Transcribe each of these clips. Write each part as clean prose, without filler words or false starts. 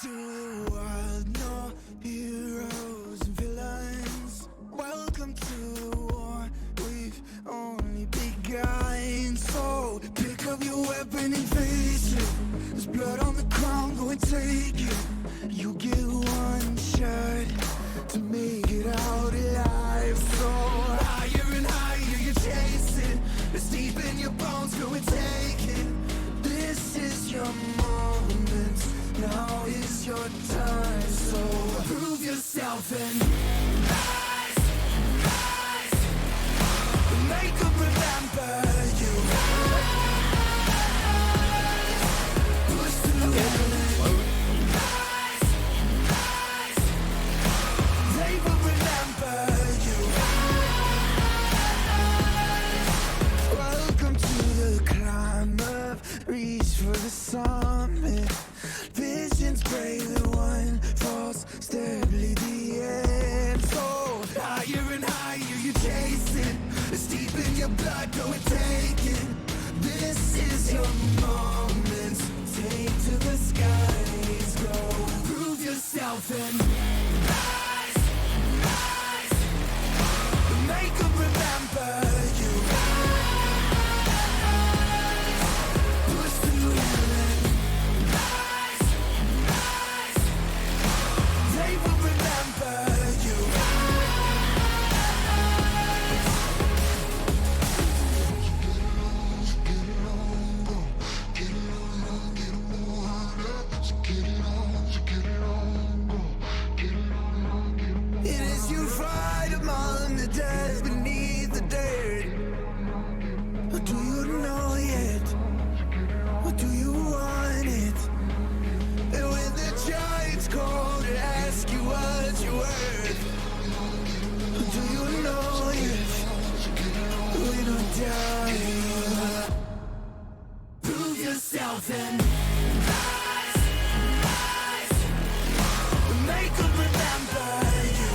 to the world, no heroes and villains. Welcome to the war, we've only begun. So pick up your weapon and face it. There's blood on the ground, go and take it. You get one shot to make it out alive. So higher and higher you chase it. It's deep in your bones, go and take it. This is your moment, now is your time. So prove yourself and rise, rise. Make them remember you. Push through it. Rise, rise. They will remember you. Welcome to the climb up, reach for the summit. Visions brave, the one false step lead the end. So higher and higher you chase it. It's deep in your blood, go and take it. This is your moment, take to the skies, go. Prove yourself and rise, rise. Make them remember you. Push through it. Rise, rise. They will remember you. It is you fight among the dead, beneath the dirt. Or do you know yet? Or do you want it? And when the giants call to ask you what you're worth, or do you know yet? We don't die. Prove yourself and rise, rise. Make them remember you.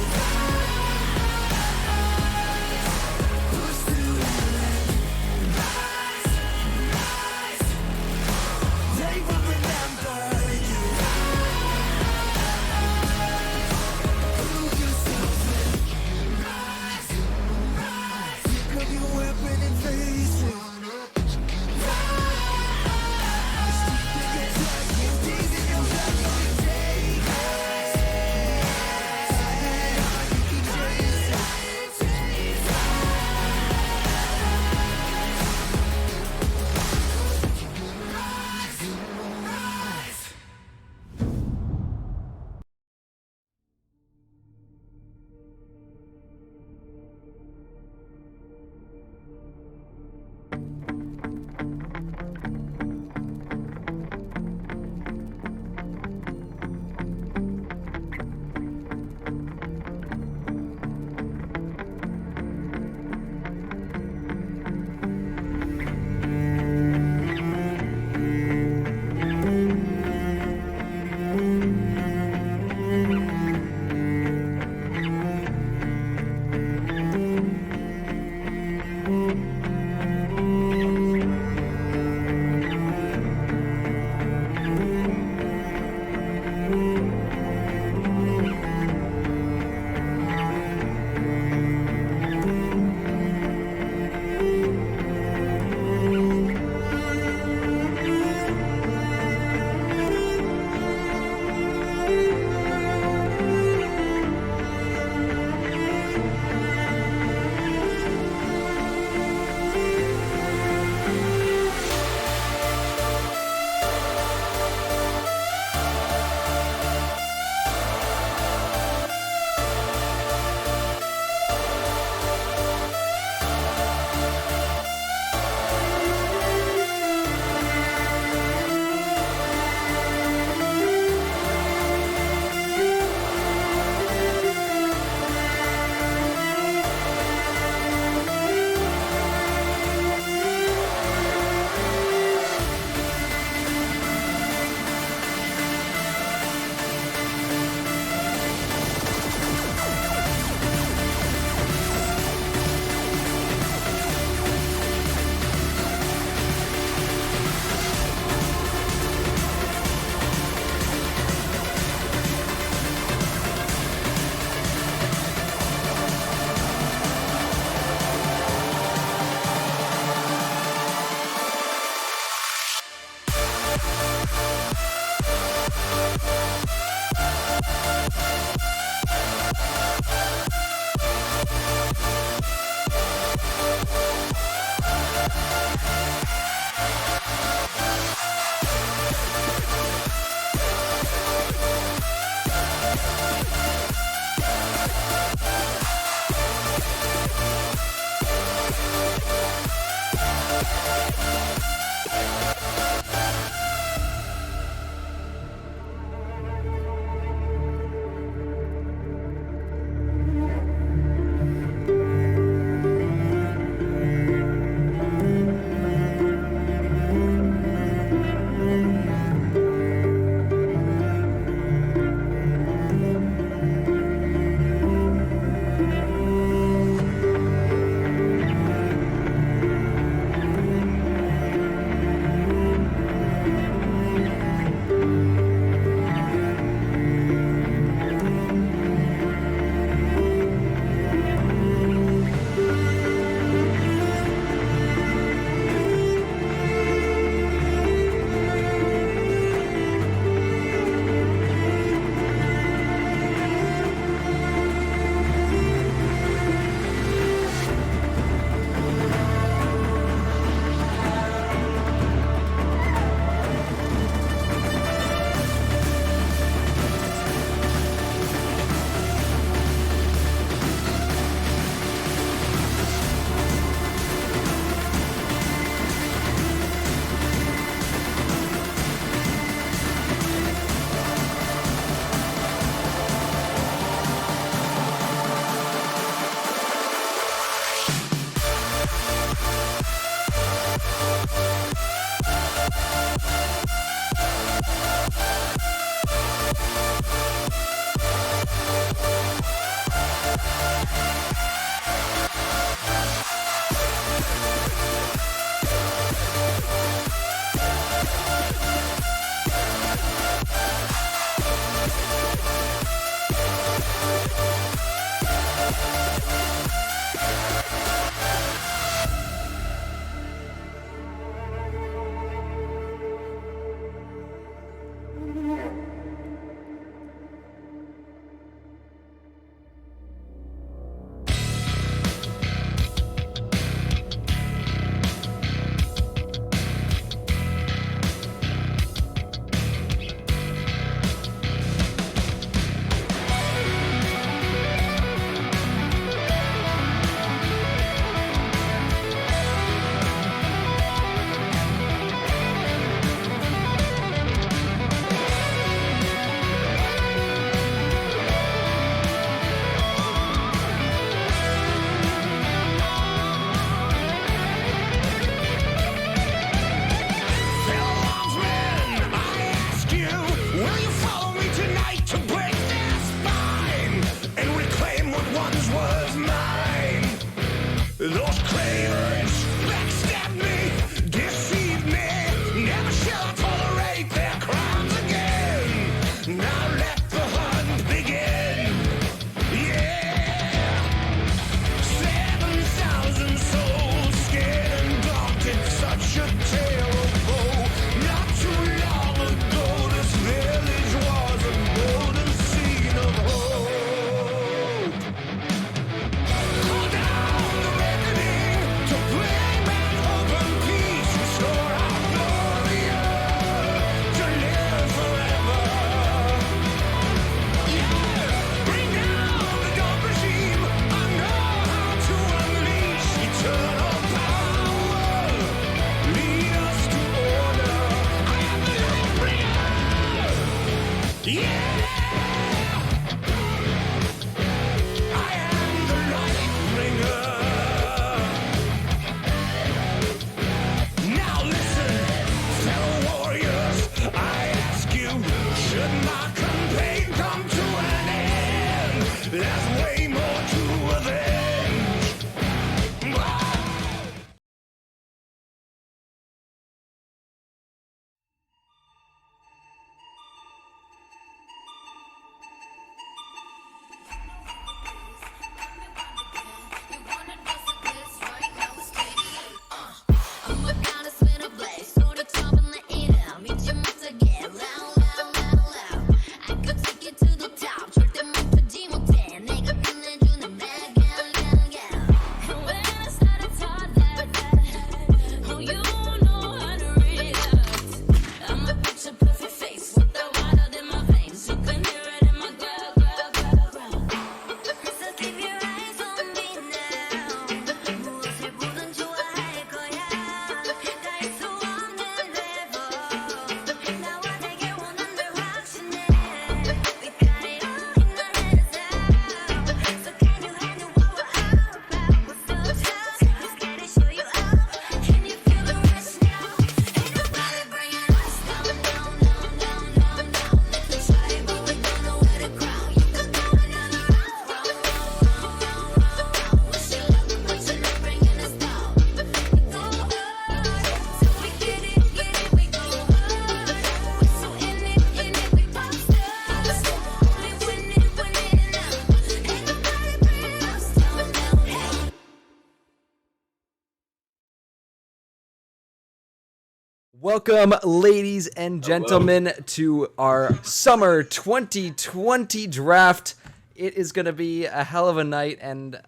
Welcome, ladies and gentlemen, to our summer 2020 draft. It is going to be a hell of a night and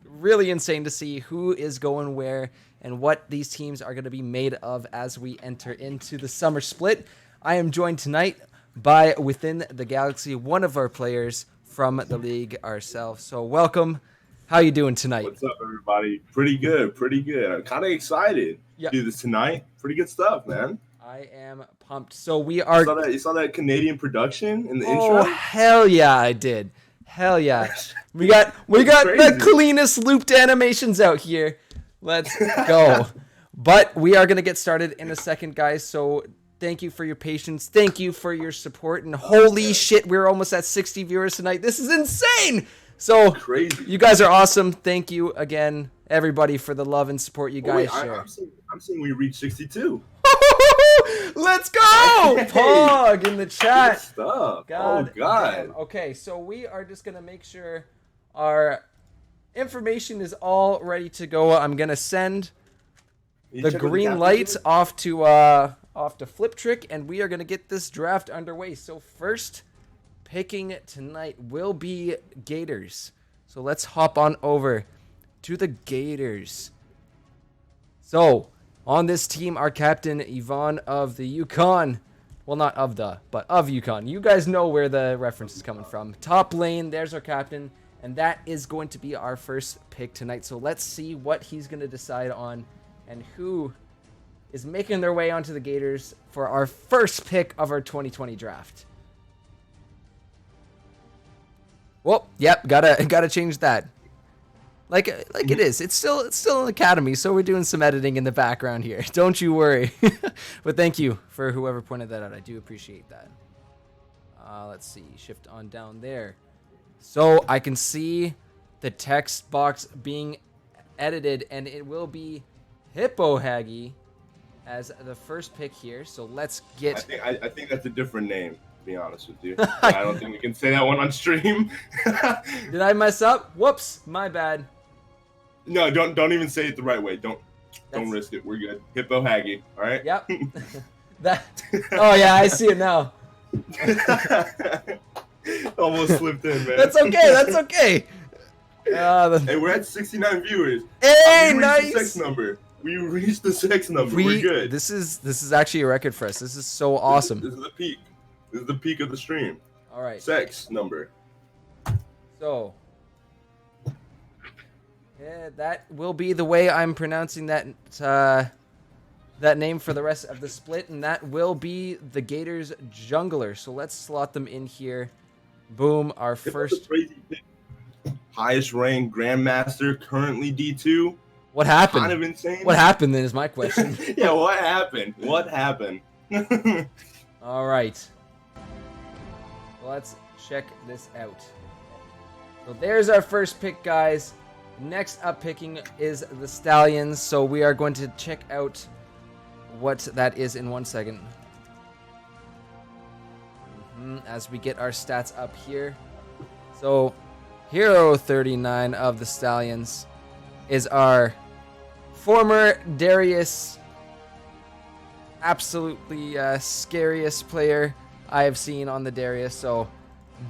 really insane to see who is going where and what these teams are going to be made of as we enter into the summer split. I am joined tonight by Within the Galaxy, one of our players from the league ourselves. So welcome. How you doing tonight? What's up, everybody? Pretty good. I'm kind of excited to do this tonight. Pretty good stuff, man. I am pumped. So we are... You saw that Canadian production in the intro? Oh, hell yeah, I did. Hell yeah. We got the cleanest looped animations out here. Let's go. But we are going to get started in a second, guys. So thank you for your patience. Thank you for your support. And holy shit, we're almost at 60 viewers tonight. This is insane. So crazy. You guys are awesome. Thank you again, everybody, for the love and support you guys share. I'm seeing we reached 62. Let's go! Pog in the chat. Good stuff. God. Damn. Okay, so we are just going to make sure our information is all ready to go. I'm going to send the green light off to Flip Trick, and we are going to get this draft underway. So first... picking tonight will be Gators. So let's hop on over to the Gators. So on this team, our captain, Yvonne of the Yukon. Well, not of the, but of Yukon. You guys know where the reference is coming from. Top lane, there's our captain. And that is going to be our first pick tonight. So let's see what he's going to decide on and who is making their way onto the Gators for our first pick of our 2020 draft. Well, yep, gotta change that. Like it is. It's still an academy, so we're doing some editing in the background here. Don't you worry. But thank you for whoever pointed that out. I do appreciate that. Let's see. Shift on down there. So I can see the text box being edited, and it will be Hippo Haggy as the first pick here. So let's get. I think that's a different name. Be honest with you, I don't think we can say that one on stream. Did I mess up? Whoops, my bad. No, don't even say it the right way. Don't risk it. We're good. Hippo Haggy, all right? Yep. Oh yeah, I see it now. Almost slipped in, man. That's okay. Hey, we're at 69 viewers. Hey, nice. The sex number. We reached the sex number. We're good. This is actually a record for us. This is so awesome. This is the peak. This is the peak of the stream. All right. Sex number. So, yeah, that will be the way I'm pronouncing that name for the rest of the split, and that will be the Gators Jungler. So let's slot them in here. Boom, our first. Crazy pick. Highest ranked Grandmaster, currently D2. What happened? Kind of insane. What happened then is my question. Yeah, what happened? All right. Let's check this out. So there's our first pick, guys. Next up picking is the Stallions. So we are going to check out what that is in 1 second. As we get our stats up here. So Hero 39 of the Stallions is our former Darius, absolutely scariest player I have seen on the Darius. So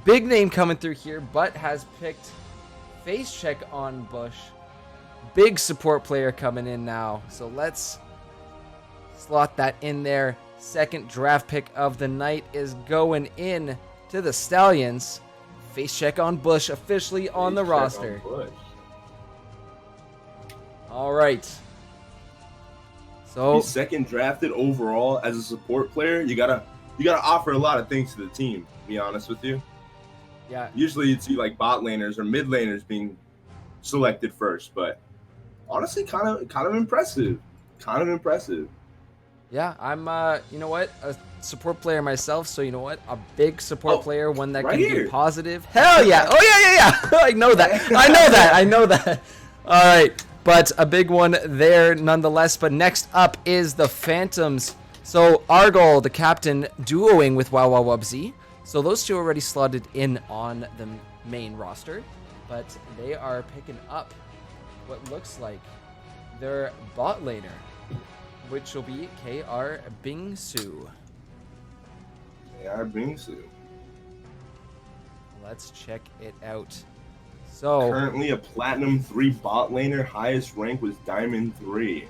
big name coming through here, but has picked face check on Bush. Big support player coming in now. So let's slot that in there. Second draft pick of the night is going in to the Stallions. Face check on Bush officially on the roster. All right. So he's second drafted overall as a support player. You gotta offer a lot of things to the team, to be honest with you. Yeah. Usually you'd see like bot laners or mid laners being selected first, but honestly kind of impressive. Yeah, I'm you know what? A support player myself, so you know what? A big support player, one that can be positive. Hell yeah. Oh yeah. I know that. All right. But a big one there nonetheless. But next up is the Phantoms. So Argol, the captain, duoing with WowWowWubsy. So those two already slotted in on the main roster. But they are picking up what looks like their bot laner. which will be KR Bingsu. KR Bingsu. Let's check it out. So Currently a Platinum 3 bot laner. Highest rank was Diamond 3.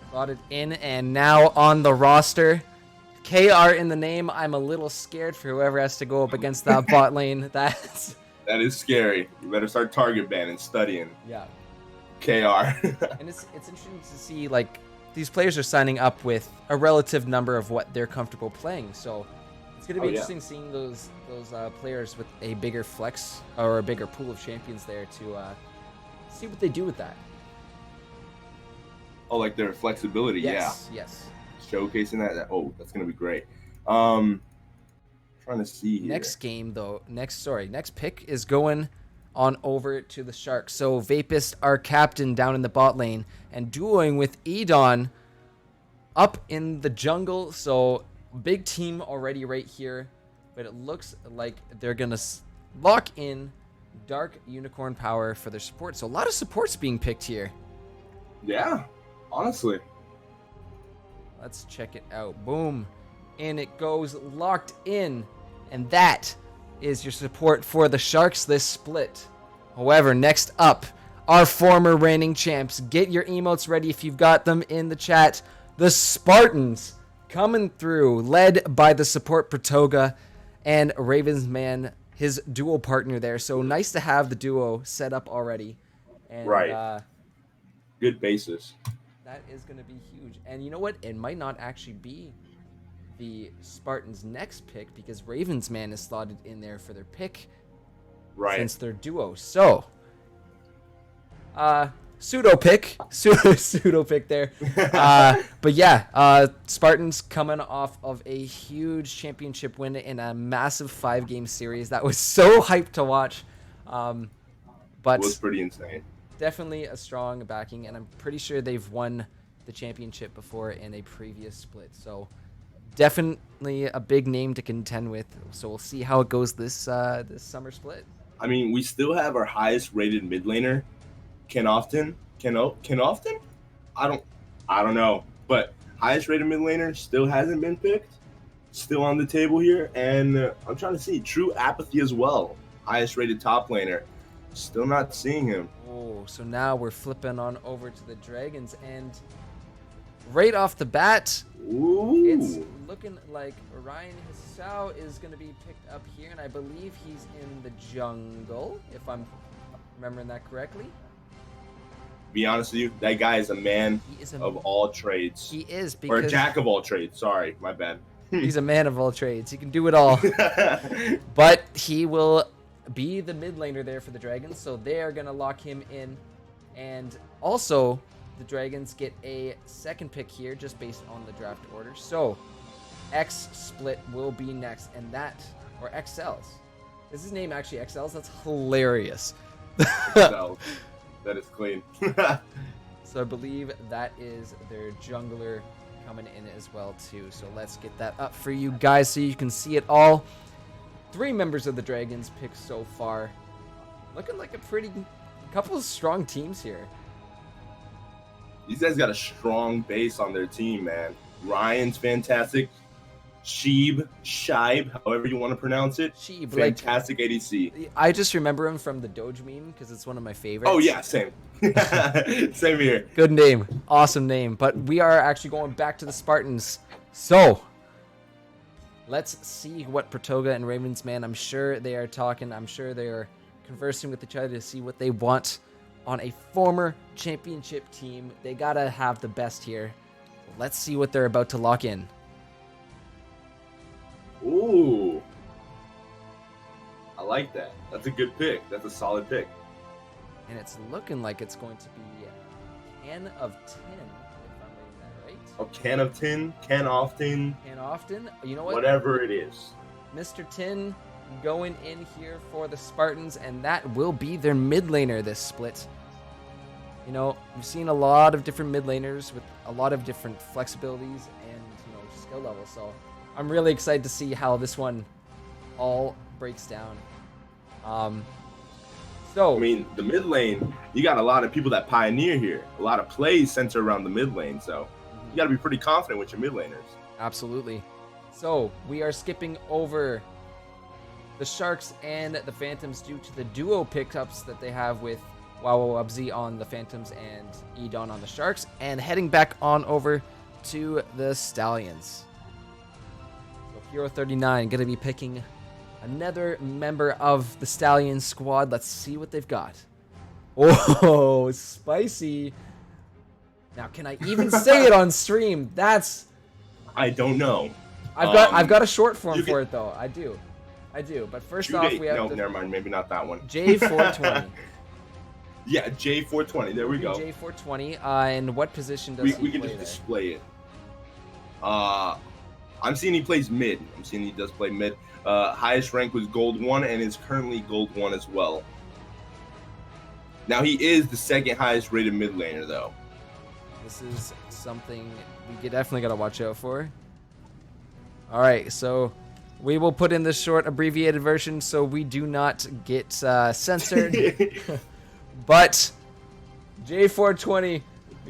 slotted in and now on the roster. KR in the name. I'm a little scared for whoever has to go up against that bot lane. That is scary. You better start target banning, studying. Yeah. KR. And it's interesting to see, like, these players are signing up with a relative number of what they're comfortable playing. So it's going to be interesting seeing those players with a bigger flex or a bigger pool of champions there to see what they do with that. Oh, like their flexibility. Yes, yes. Showcasing that. Oh, that's going to be great. Trying to see here. Next game, though. Next pick is going on over to the Sharks. So Vapist, our captain, down in the bot lane, and duoing with Edon up in the jungle. So big team already right here, but it looks like they're gonna lock in Dark Unicorn Power for their support. So a lot of supports being picked here. Yeah, honestly. Let's check it out. Boom, and it goes, locked in, and that is your support for the Sharks this split. However, next up, our former reigning champs. Get your emotes ready if you've got them in the chat. The Spartans coming through, led by the support Pratoga and Ravens Man, his duo partner there. So nice to have the duo set up already. And, right. Good basis. That is going to be huge. And you know what? It might not actually be the Spartans' next pick because Ravens Man is slotted in there for their pick. Right. Since they're duo. So, pseudo pick there. But yeah, Spartans coming off of a huge championship win in a massive 5-game series. That was so hyped to watch. But it was pretty insane. Definitely a strong backing, and I'm pretty sure they've won the championship before in a previous split. So definitely a big name to contend with. So we'll see how it goes this summer split. I mean, we still have our highest rated mid laner, Ken Often. I don't know, but highest rated mid laner still hasn't been picked. Still on the table here, and I'm trying to see True Apathy as well. Highest rated top laner. Still not seeing him. Oh, so now we're flipping on over to the Dragons, and right off the bat, it's looking like Ryan Hisao is going to be picked up here, and I believe he's in the jungle, if I'm remembering that correctly. Be honest with you, that guy is a man of all trades. He is, or a jack of all trades. Sorry, my bad. He's a man of all trades. He can do it all. But he will be the mid laner there for the Dragons, so they are going to lock him in. And also, the Dragons get a second pick here just based on the draft order. So, X Split will be next, and that, or XLs. Is his name actually XLs? That's hilarious. XLs. That is clean. So I believe that is their jungler coming in as well too. So let's get that up for you guys so you can see it all. 3 members of the Dragons picked so far. Looking like a pretty couple of strong teams here. These guys got a strong base on their team, man. Ryan's fantastic. Shibe, however you want to pronounce it. Sheeb, fantastic like, ADC. I just remember him from the Doge meme because it's one of my favorites. Oh yeah, same. Same here. Good name. Awesome name. But we are actually going back to the Spartans. So, let's see what Pratoga and Ravens Man, I'm sure they are talking. I'm sure they are conversing with each other to see what they want on a former championship team. They got to have the best here. Let's see what they're about to lock in. Ooh. I like that. That's a good pick. That's a solid pick. And it's looking like it's going to be a can of 10, if I'm reading that right. A can of 10, can often. Can often. You know what? Whatever it is. Mr. Tin going in here for the Spartans, and that will be their mid laner this split. You know, we've seen a lot of different mid laners with a lot of different flexibilities and, you know, skill levels. So I'm really excited to see how this one all breaks down. So I mean, the mid lane, you got a lot of people that pioneer here. A lot of plays center around the mid lane. So you got to be pretty confident with your mid laners. Absolutely. So we are skipping over the Sharks and the Phantoms due to the duo pickups that they have with Wawawabzi on the Phantoms and Edon on the Sharks, and heading back on over to the Stallions. So Hero 39 going to be picking another member of the Stallions squad. Let's see what they've got. Oh, spicy. Now, can I even say it on stream? I don't know. I've got a short form for it though. I do. But first off, we have never mind. Maybe not that one. J420. Yeah, J420. There we go. J420. In what position does he we can play just there? display it. I'm seeing he plays mid. I'm seeing he does play mid. Highest rank was Gold 1 and is currently Gold 1 as well. Now he is the second highest rated mid laner though. This is something we definitely got to watch out for. All right, so we will put in the short abbreviated version so we do not get censored. But J420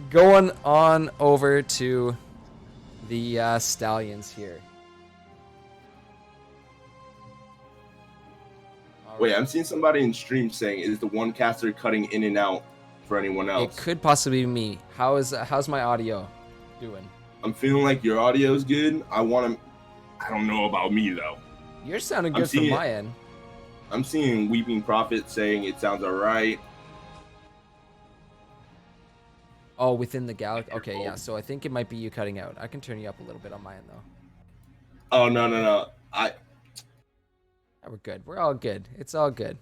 going on over to the Stallions here. Wait, I'm seeing somebody in stream saying, is the one caster cutting in and out for anyone else? It could possibly be me. How's my audio doing? I'm feeling like your audio is good. I don't know about me though. You're sounding good from my end. I'm seeing Weeping Prophet saying it sounds alright. Oh, within the galaxy. Okay, yeah. So I think it might be you cutting out. I can turn you up a little bit on my end though. Oh no. Yeah, we're good. We're all good. It's all good.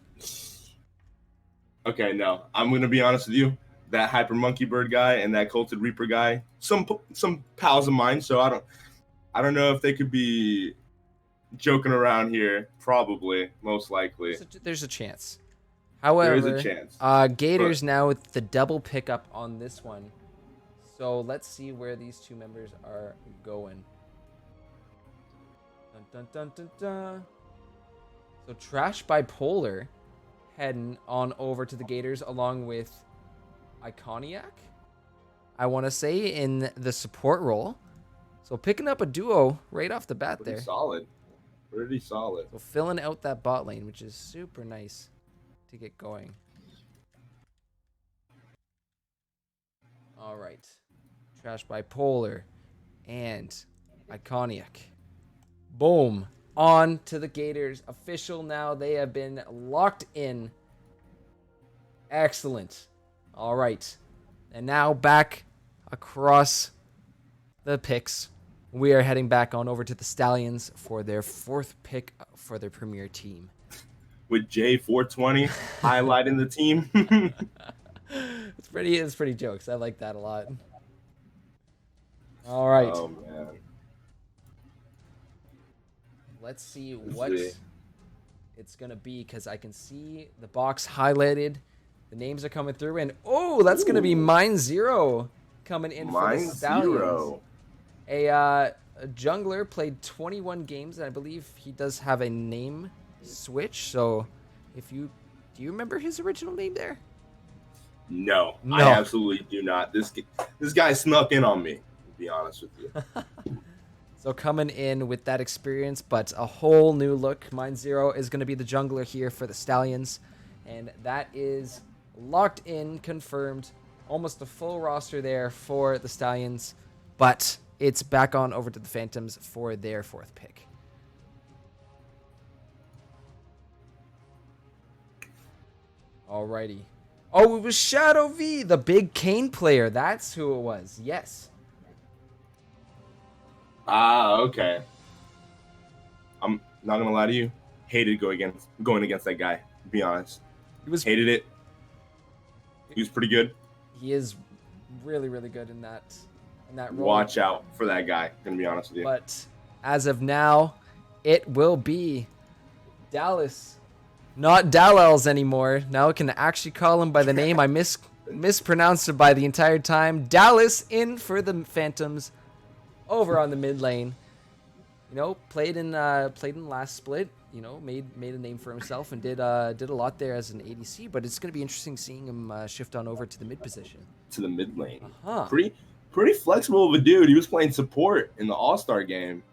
Okay, no. I'm gonna be honest with you. That Hyper Monkey Bird guy and that Culted Reaper guy, some pals of mine. So I don't know if they could be joking around here. Probably, most likely. There's a chance. However, there is a chance. Gators now with the double pickup on this one. So let's see where these two members are going. Dun, dun, dun, dun, dun. So Trash Bipolar heading on over to the Gators along with Iconiac, I want to say, in the support role. So picking up a duo right off the bat there. Pretty solid. So filling out that bot lane, which is super nice to get going. All right. Trash Bipolar and Iconiac. Boom. On to the Gators. Official now. They have been locked in. Excellent. All right. And now back across the picks. We are heading back on over to the Stallions for their fourth pick for their premier team. With J420 highlighting the team. It's pretty jokes. I like that a lot. All right. Oh man. Let's see what it's going to be, because I can see the box highlighted. The names are coming through, and that's going to be Mine Zero coming in for the Stallions. A jungler, played 21 games, and I believe he does have a name switch. So do you remember his original name there? No, I absolutely do not. This guy snuck in on me, to be honest with you. So coming in with that experience, but a whole new look. Mine Zero is going to be the jungler here for the Stallions, and that is locked in, confirmed. Almost a full roster there for the Stallions, but it's back on over to the Phantoms for their fourth pick. Alrighty. Oh, it was Shadow V, the big Kane player. That's who it was. Yes. Okay. I'm not gonna lie to you. Hated going against that guy. To be honest, hated it. He was pretty good. He is really, really good in that role. Watch out for that guy. Gonna be honest with you. But as of now, it will be Dallas, not Dallels anymore. Now I can actually call him by the name I mispronounced it by the entire time. Dallas in for the Phantoms. Over on the mid lane, played in last split. Made a name for himself and did a lot there as an ADC. But it's going to be interesting seeing him shift on over to the mid position. To the mid lane. Uh-huh. Pretty pretty flexible of a dude. He was playing support in the All-Star game.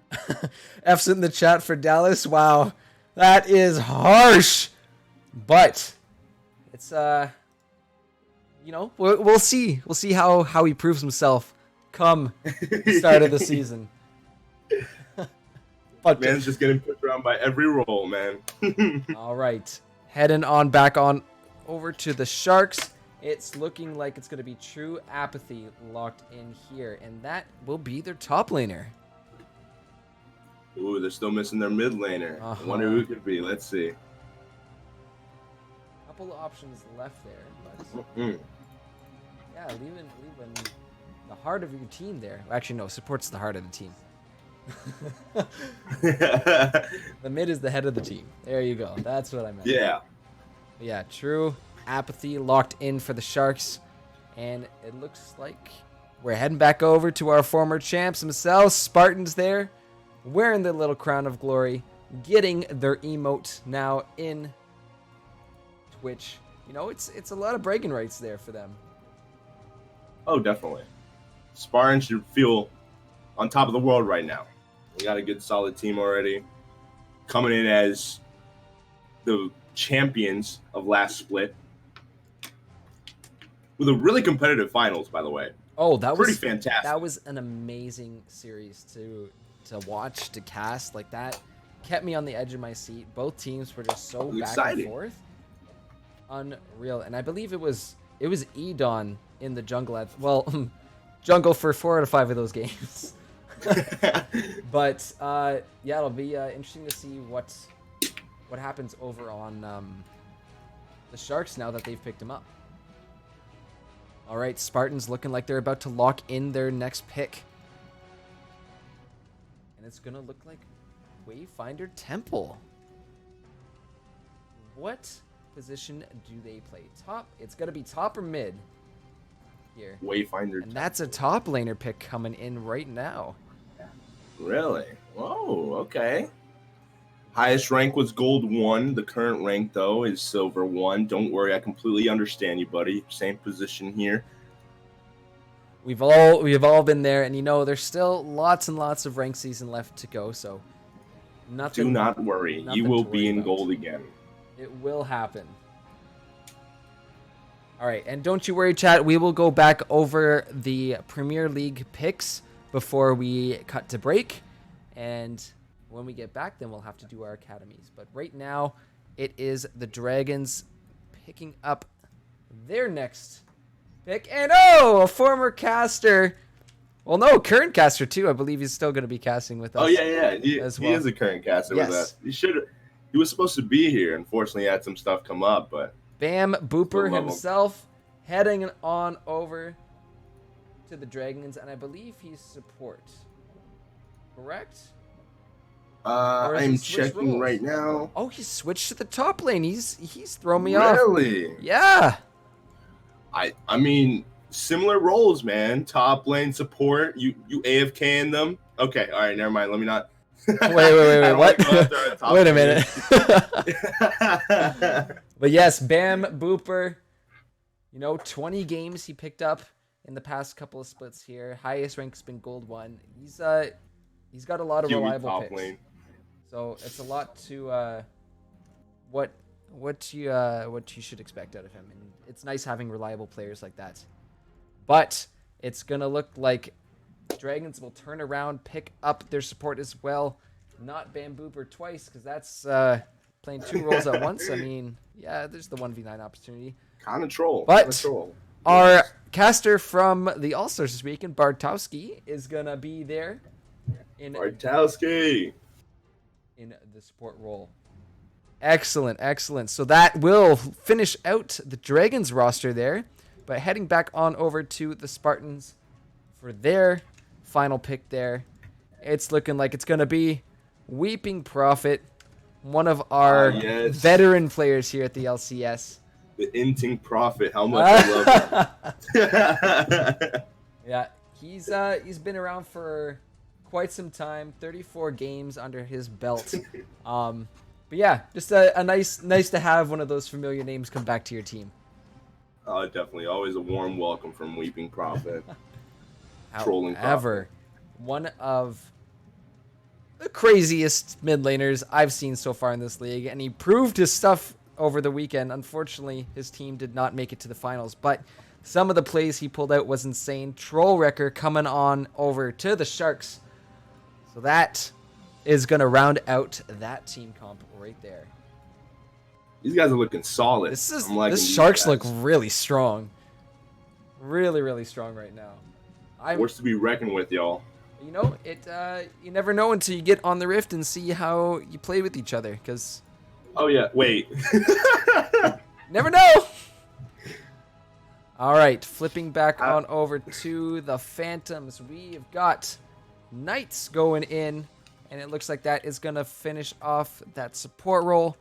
F's in the chat for Dallas. Wow, that is harsh. But it's we'll see. We'll see how he proves himself come the start of the season. But man's just getting pushed around by every role, man. All right, heading on back on over to the Sharks. It's looking like it's going to be True Apathy locked in here, and that will be their top laner. Ooh, they're still missing their mid laner. I wonder who it could be. Let's see. Couple of options left there, but yeah, leaving the heart of your team there. Actually, no, support's the heart of the team. The mid is the head of the team. There you go. That's what I meant. Yeah. Yeah, True Apathy locked in for the Sharks, and it looks like we're heading back over to our former champs themselves, Spartans there, wearing the little crown of glory, getting their emote now in Twitch. It's a lot of bragging rights there for them. Oh, definitely. Spartans should feel on top of the world right now. We got a good, solid team already. Coming in as the champions of last split. With a really competitive finals, by the way. Oh, that was pretty fantastic. That was an amazing series to watch, to cast. Like, that kept me on the edge of my seat. Both teams were just so back and forth. Unreal. And I believe it was Edon in the jungle jungle for 4 out of 5 of those games. But yeah, it'll be interesting to see what happens over on the Sharks now that they've picked him up. All right, Spartans looking like they're about to lock in their next pick. And it's going to look like Wayfinder Temple. What position do they play? Top? It's going to be top or mid here. Wayfinder. And that's a top laner pick coming in right now. Really? Whoa, okay. Highest rank was gold 1. The current rank, though, is silver 1. Don't worry, I completely understand you, buddy. Same position here. We've all been there, and there's still lots and lots of rank season left to go, so nothing. Do not worry. You will be in gold again. It will happen. All right, and don't you worry, chat. We will go back over the Premier League picks before we cut to break, and when we get back, then we'll have to do our academies. But right now, it is the Dragons picking up their next pick. And a former caster. Well, no, current caster too. I believe he's still going to be casting with us. Oh, yeah. He is a current caster with us. He was supposed to be here. Unfortunately, he had some stuff come up, but... Bam Booper himself heading on over to the Dragons, and I believe he's support. Correct? I'm checking right now. Oh, he switched to the top lane. He's thrown me off. Really? Yeah. I mean, similar roles, man. Top lane support. You AFK in them. Okay, all right, never mind. Let me not. Wait. What? Wait a minute. But yes, Bam Booper. 20 games he picked up in the past couple of splits here. Highest rank's been gold 1. He's got a lot of reliable picks. Lane. So it's a lot to what you should expect out of him, and it's nice having reliable players like that. But it's gonna look like Dragons will turn around, pick up their support as well. Not Bam Booper twice, because that's playing 2 roles at once. I mean, yeah, there's the 1v9 opportunity. Kind of troll. But our caster from the All-Stars this weekend, Bartowski, is gonna be there. Bartowski in the support role. Excellent. So that will finish out the Dragons roster there. But heading back on over to the Spartans for their final pick there. It's looking like it's going to be Weeping Prophet, one of our veteran players here at the LCS. The Inting Prophet, how much I love him. Yeah, he's been around for quite some time. 34 games under his belt. But yeah, just a nice to have one of those familiar names come back to your team. Oh, definitely. Always a warm welcome from Weeping Prophet. trolling However, one of the craziest mid laners I've seen so far in this league, and he proved his stuff over the weekend. Unfortunately, his team did not make it to the finals, but some of the plays he pulled out was insane. Troll Wrecker coming on over to the Sharks. So that is going to round out that team comp right there. These guys are looking solid. This Sharks look really strong. Really, really strong right now. Forced to be reckoned with, y'all. You know, you never know until you get on the Rift and see how you play with each other, because... Oh, yeah. Wait. Never know! All right, flipping back on over to the Phantoms. We've got Knights going in, and it looks like that is going to finish off that support role.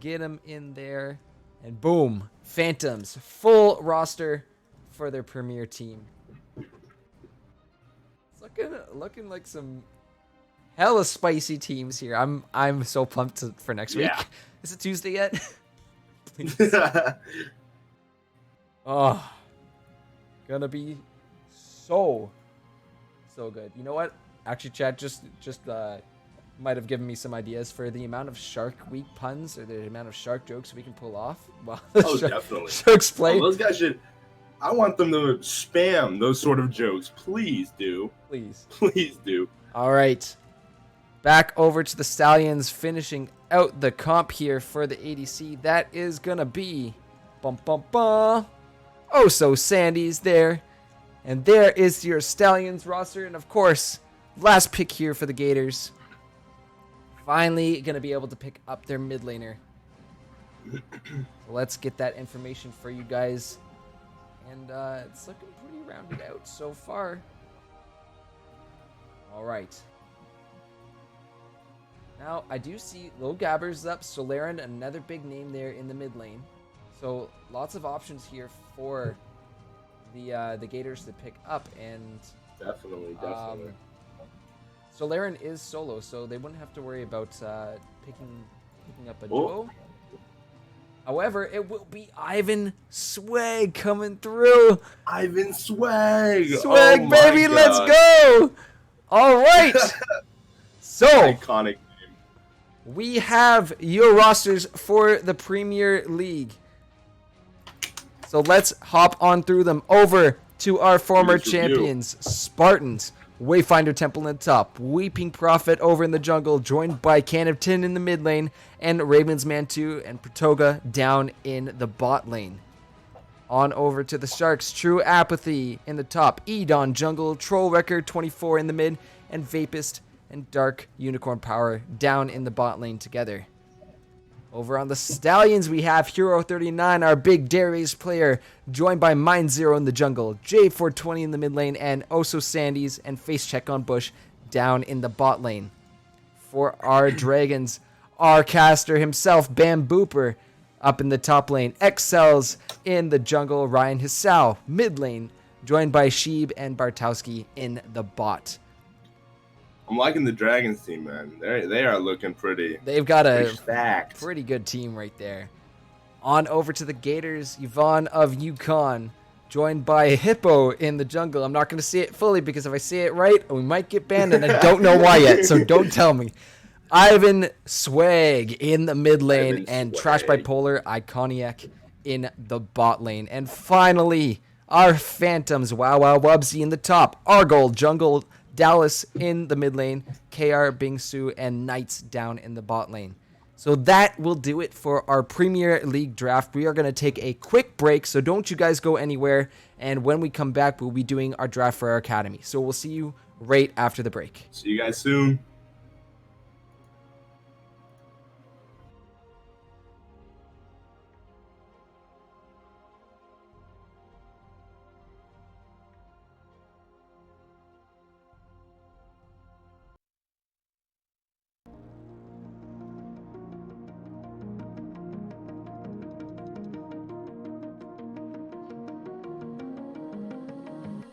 Get them in there, and boom, Phantoms, full roster for their premier team. Looking like some hella spicy teams here. I'm so pumped for next week. Is it Tuesday yet? Please. Oh, gonna be so good. You know what? Actually, Chad just might have given me some ideas for the amount of Shark Week puns or the amount of Shark jokes we can pull off. While definitely. Sharks play. Those guys should. I want them to spam those sort of jokes. Please do. Please do. All right. Back over to the Stallions, finishing out the comp here for the ADC. That is going to be... Oh, so Sandy's there. And there is your Stallions roster. And, of course, last pick here for the Gators. Finally going to be able to pick up their mid laner. Let's get that information for you guys. And it's looking pretty rounded out so far. All right. Now, I do see Low Gabbers up. Solaren, another big name there in the mid lane. So, lots of options here for the Gators to pick up. And Definitely. Solaren is solo, so they wouldn't have to worry about picking up a duo. However, it will be Ivan Swag coming through. Ivan Swag. Swag, baby, let's go. All right. So, iconic name. We have your rosters for the Premier League. So let's hop on through them. Over to our former champions, Spartans. Wayfinder Temple in the top, Weeping Prophet over in the jungle, joined by Canopton in the mid lane, and Raven's Mantu and Pratoga down in the bot lane. On over to the Sharks, True Apathy in the top, Edon jungle, Troll Record 24 in the mid, and Vapist and Dark Unicorn Power down in the bot lane together. Over on the Stallions, we have Hero 39, our big Darius player, joined by Mind Zero in the jungle, J420 in the mid lane, and Oso Sandys and Face Check on Bush down in the bot lane. For our Dragons, our caster himself, Bam Booper, up in the top lane, Excels in the jungle, Ryan Hisao, mid lane, joined by Sheeb and Bartowski in the bot. I'm liking the Dragons team, man. They are looking pretty. They've got a stacked. Pretty good team right there. On over to the Gators, Yvonne of Yukon, joined by Hippo in the jungle. I'm not going to say it fully because if I say it right, we might get banned, and I don't know why yet, so don't tell me. Ivan Swag in the mid lane, and Trash Bipolar Iconiac in the bot lane. And finally, our Phantoms, Wow Wow Wubsy in the top, Argol Jungle, Dallas in the mid lane, KR, Bingsu, and Knights down in the bot lane. So that will do it for our Premier League draft. We are going to take a quick break, so don't you guys go anywhere. And when we come back, we'll be doing our draft for our academy. So we'll see you right after the break. See you guys soon.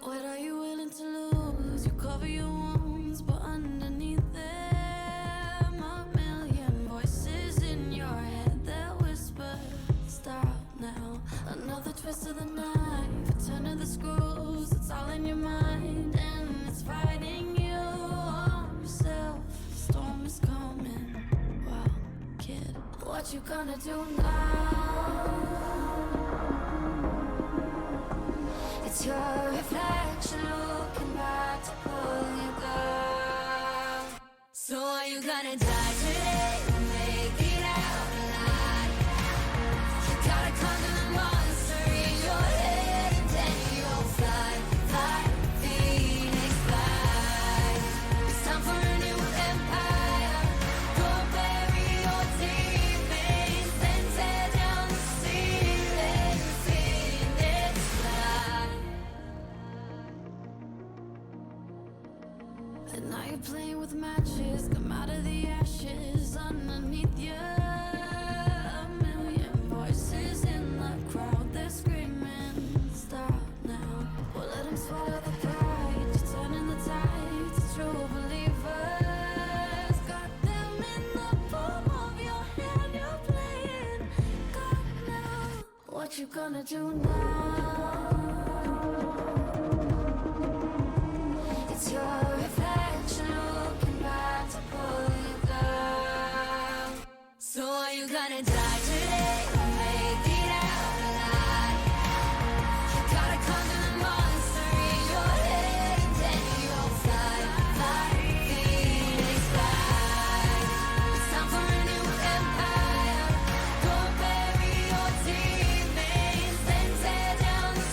What are you willing to lose? You cover your wounds, but underneath them a million voices in your head that whisper, stop now. Another twist of the knife, a turn of the screws, it's all in your mind. fighting you on yourself. Storm is coming. Wow, kid, what you gonna do now? It's your reflection looking back to pull you down. So are you gonna die today or make it out alive? You gotta conquer the monster in your head and then you'll fly, fly, Phoenix fly. It's time for a new empire. Go bury your demons, then tear down the ceiling. Phoenix fly. And now you're playing with matches. Come out of the ashes underneath you. A million voices in the crowd. They're screaming, stop now. Well, let them swallow the pride. You're turning the tide to true believers. Got them in the palm of your hand. You're playing God now. What you gonna do now? It's your reflection looking back to pull you down. So are you gonna die today or make it out alive? You gotta conquer the monster in your head and then you'll fly, fly, Phoenix fly. It's time for a new empire. Go bury your demons, then tear down the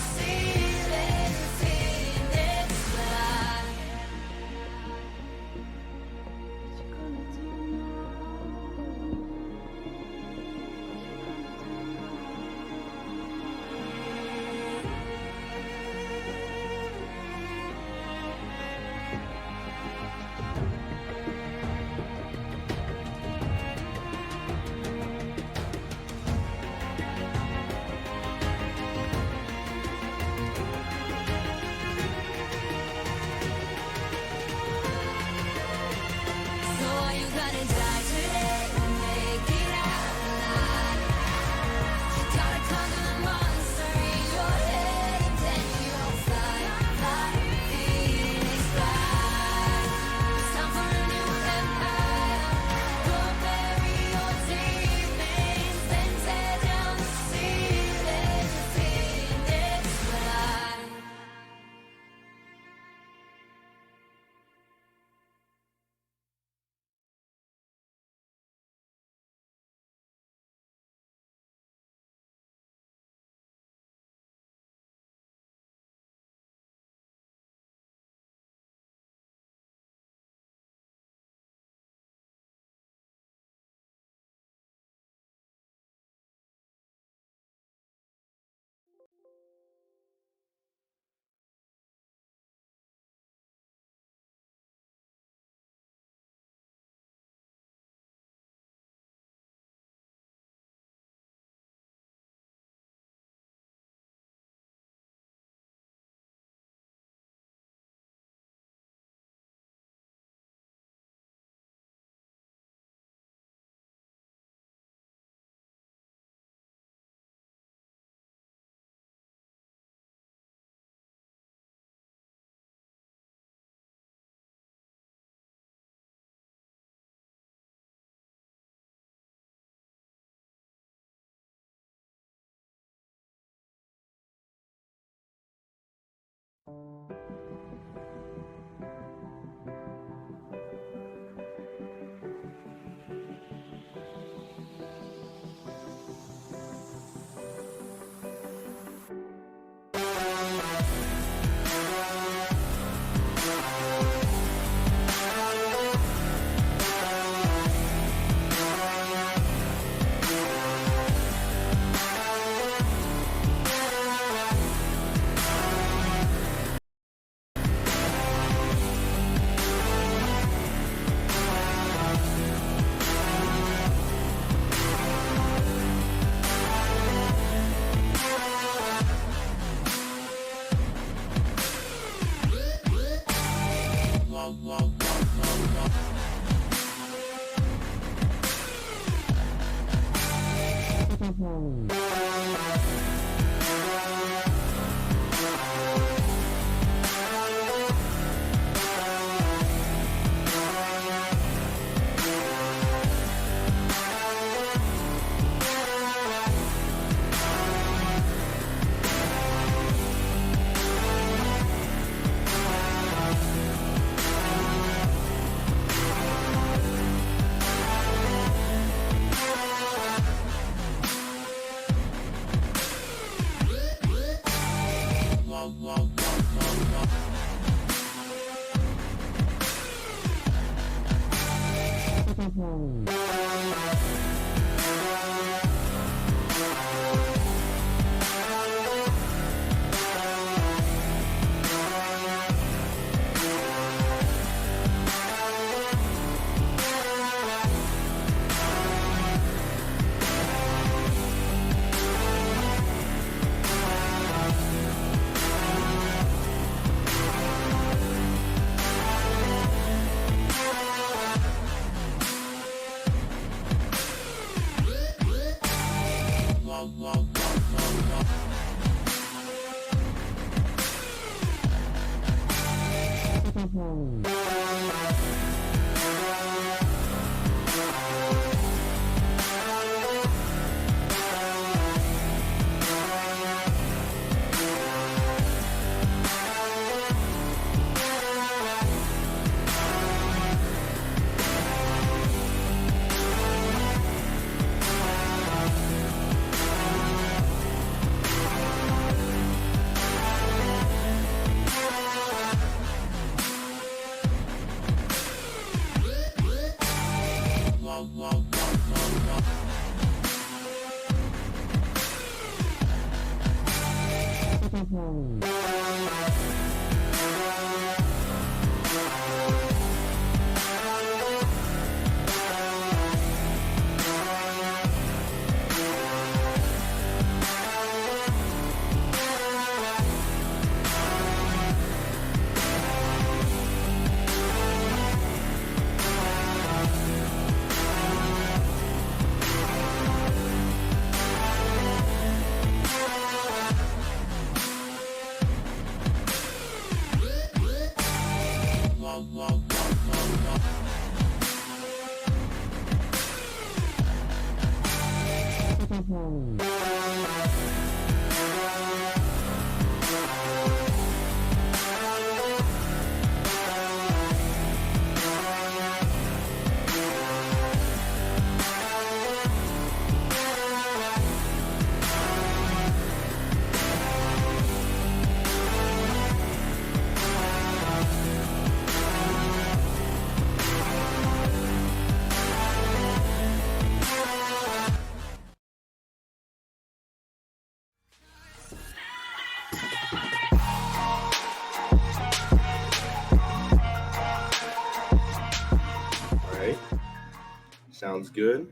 Sounds good.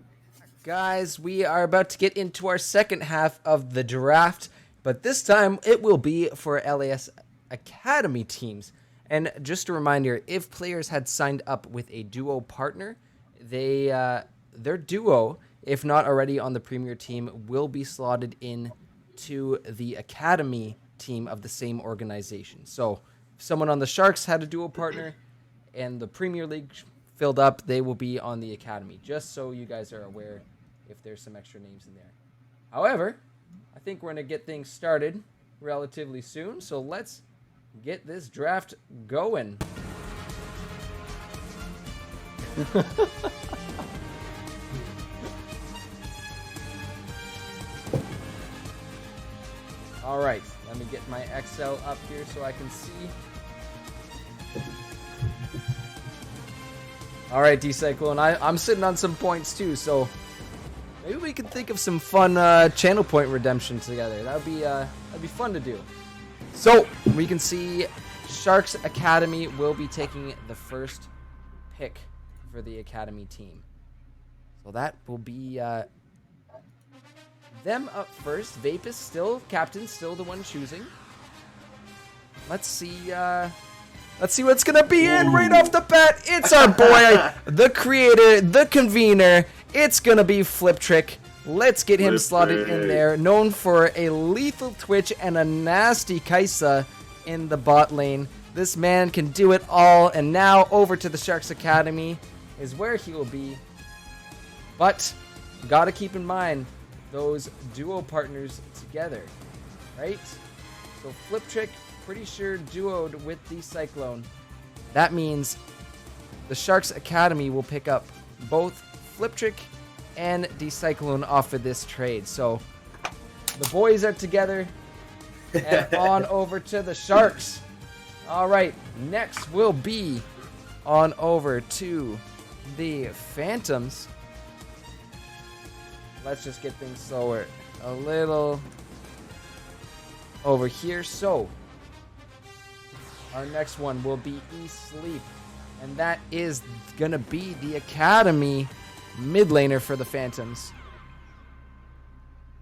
Guys, we are about to get into our second half of the draft, but this time it will be for LAS Academy teams. And just a reminder, if players had signed up with a duo partner, their duo, if not already on the Premier team, will be slotted in to the Academy team of the same organization. So if someone on the Sharks had a duo partner and the Premier League filled up, they will be on the Academy, just so you guys are aware if there's some extra names in there. However, I think we're going to get things started relatively soon, so let's get this draft going. All right, let me get my Excel up here so I can see. All right, D-Cyclone, I'm sitting on some points too, so maybe we could think of some fun channel point redemption together. That'd be fun to do. So we can see Sharks Academy will be taking the first pick for the Academy team. So that will be them up first. Vapus still captain, still the one choosing. Let's see what's gonna be in right off the bat. It's our boy, the creator, the convener. It's gonna be Flip Trick. Let's get him slotted in there. Known for a lethal twitch and a nasty Kaisa in the bot lane. This man can do it all. And now over to the Sharks Academy is where he will be. But gotta keep in mind those duo partners together, right? So Flip Trick, pretty sure duoed with the Cyclone. That means the Sharks Academy will pick up both Flip Trick and the Cyclone off of this trade. So the boys are together. And on over to the Sharks. All right, next will be on over to the Phantoms. Let's just get things slower a little over here. So, our next one will be E-Sleep. And that is going to be the Academy mid laner for the Phantoms.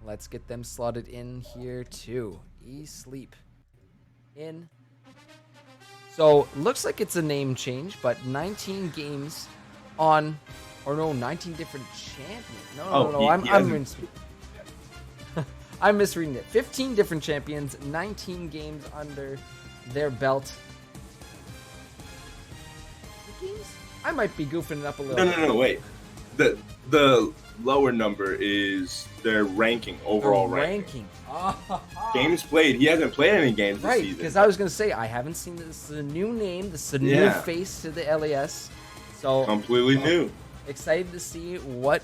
Let's get them slotted in here too. E-Sleep in. So, looks like it's a name change, but 19 games on, or no, 19 different champions. No. I'm misreading it. 15 different champions, 19 games under their belt. Games? I might be goofing it up a little. No, wait. The lower number is their ranking, overall ranking. Games played. He hasn't played any games this season. Right, because I was going to say, I haven't seen this. This is a new name. This is a new face to the LAS. So completely new. Excited to see what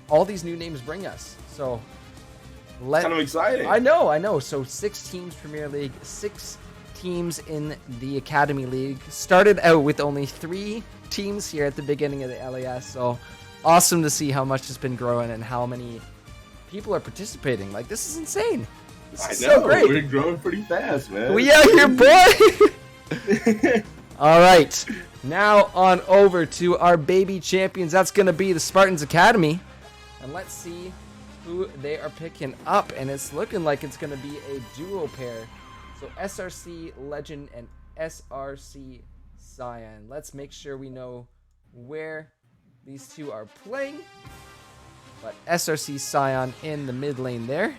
all these new names bring us. So kind of exciting. I know. So 6 teams Premier League, 6 teams in the Academy League. Started out with only 3 teams here at the beginning of the LAS. So awesome to see how much has been growing and how many people are participating. Like, this is insane. This is so great. We're growing pretty fast, man. We out here, boy. All right. Now on over to our baby champions. That's going to be the Spartans Academy. And let's see who they are picking up. And it's looking like it's going to be a duo pair. So SRC Legend and SRC Cyan. Let's make sure we know where these two are playing. But SRC Cyan in the mid lane there.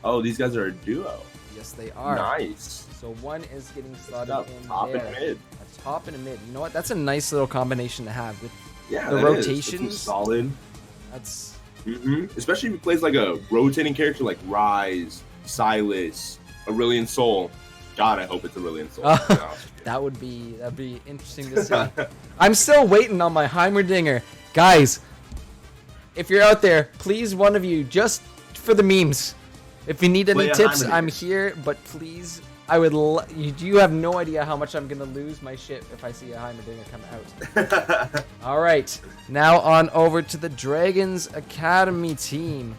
Oh, these guys are a duo. Yes, they are. Nice. So one is getting slotted in top there. and mid. A top and a mid. You know what? That's a nice little combination to have with the rotations. That's solid. That's especially if he plays like a rotating character like Rise, Silas, Aurelian Soul. God, I hope it's Aurelian Soul. that'd be interesting to see. I'm still waiting on my Heimerdinger. Guys, if you're out there, please, one of you, just for the memes. If you need any tips, I'm here, but please, I would you have no idea how much I'm going to lose my shit if I see a Heimerdinger come out. All right, now on over to the Dragons Academy team.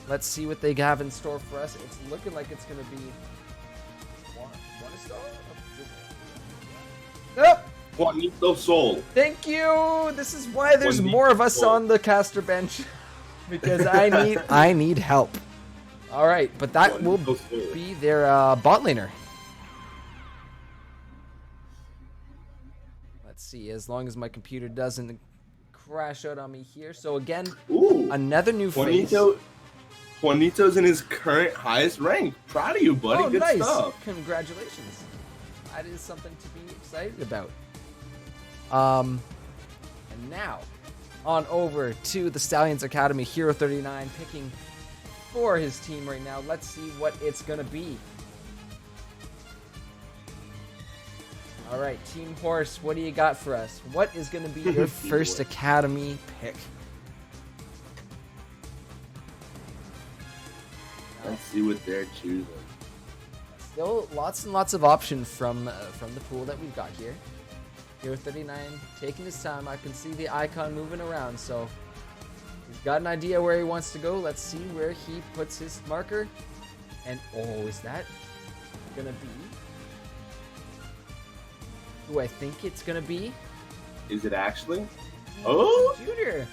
Let's see what they have in store for us. It's looking like it's going to be one star? Nope. Juanito Soul. Thank you. This is why there's more of us on the caster bench, because I need help. All right, but that will be their bot laner. Let's see, as long as my computer doesn't crash out on me here. So again, another new face. Juanito's in his current highest rank. Proud of you, buddy. Oh, good nice. stuff. Congratulations. That is something to be excited about. And now, on over to the Stallions Academy, Hero 39, picking for his team right now. Let's see what it's going to be. All right, Team Horse, what do you got for us? What is going to be your first Academy pick? Let's see what they're choosing. Still lots and lots of options from the pool that we've got here. Hero 39 taking his time. I can see the icon moving around, so he's got an idea where he wants to go. Let's see where he puts his marker. And is that gonna be who I think it's gonna be? Is it actually? Oh, Junior,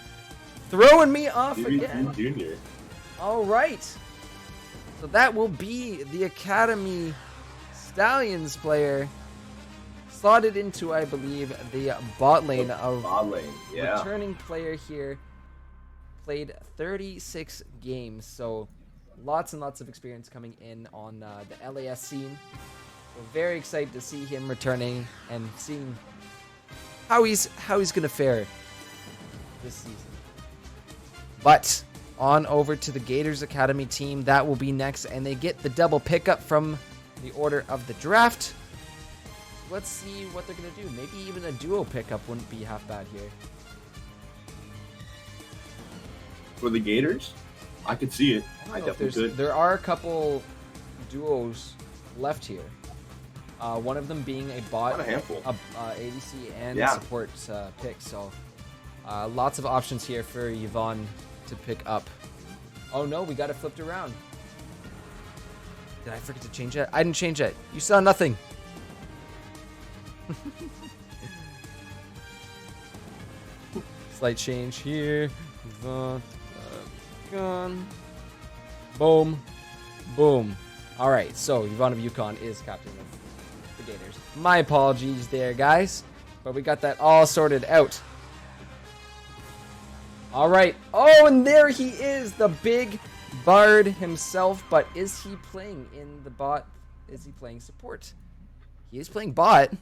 throwing me off again. Junior. All right. So that will be the Academy Stallions player slotted into, I believe, the bot lane of returning player here. Played 36 games, so lots and lots of experience coming in on the LAS scene. We're very excited to see him returning and seeing how he's gonna fare this season. But on over to the Gators Academy team, that will be next, and they get the double pickup from the order of the draft. Let's see what they're gonna do. Maybe even a duo pickup wouldn't be half bad here. for the Gators, I could see it. I definitely could. There are a couple duos left here. One of them being a bot, Not a handful. ADC and support pick. So lots of options here for Yvonne to pick up. Oh no, we got it flipped around. Did I forget to change it? I didn't change it. You saw nothing. Slight change here. Yvonne, gun. Boom. Boom. Alright, so Yvonne of Yukon is captain of the Gators. My apologies there, guys. But we got that all sorted out. Alright. Oh, and there he is, the big Bard himself. But is he playing in the bot? Is he playing support? He is playing bot.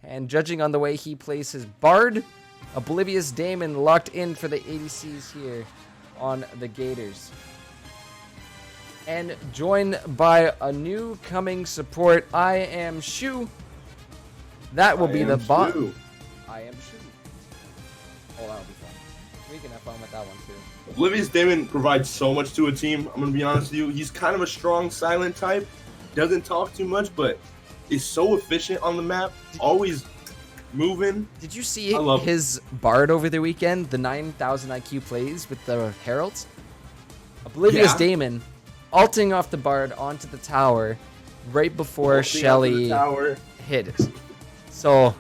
And judging on the way he plays his Bard, Oblivious Damon locked in for the ADCs here on the Gators. And joined by a new coming support, I am Shu. That will be the bot. I am Shu. Oh, that'll be fun. We can have fun with that one too. Oblivious Damon provides so much to a team. I'm gonna be honest with you. He's kind of a strong silent type. Doesn't talk too much, but is so efficient on the map. Always moving. Did you see his Bard over the weekend? The 9,000 IQ plays with the Heralds? Oblivious Damon ulting off the Bard onto the tower right before Shelly hit it. So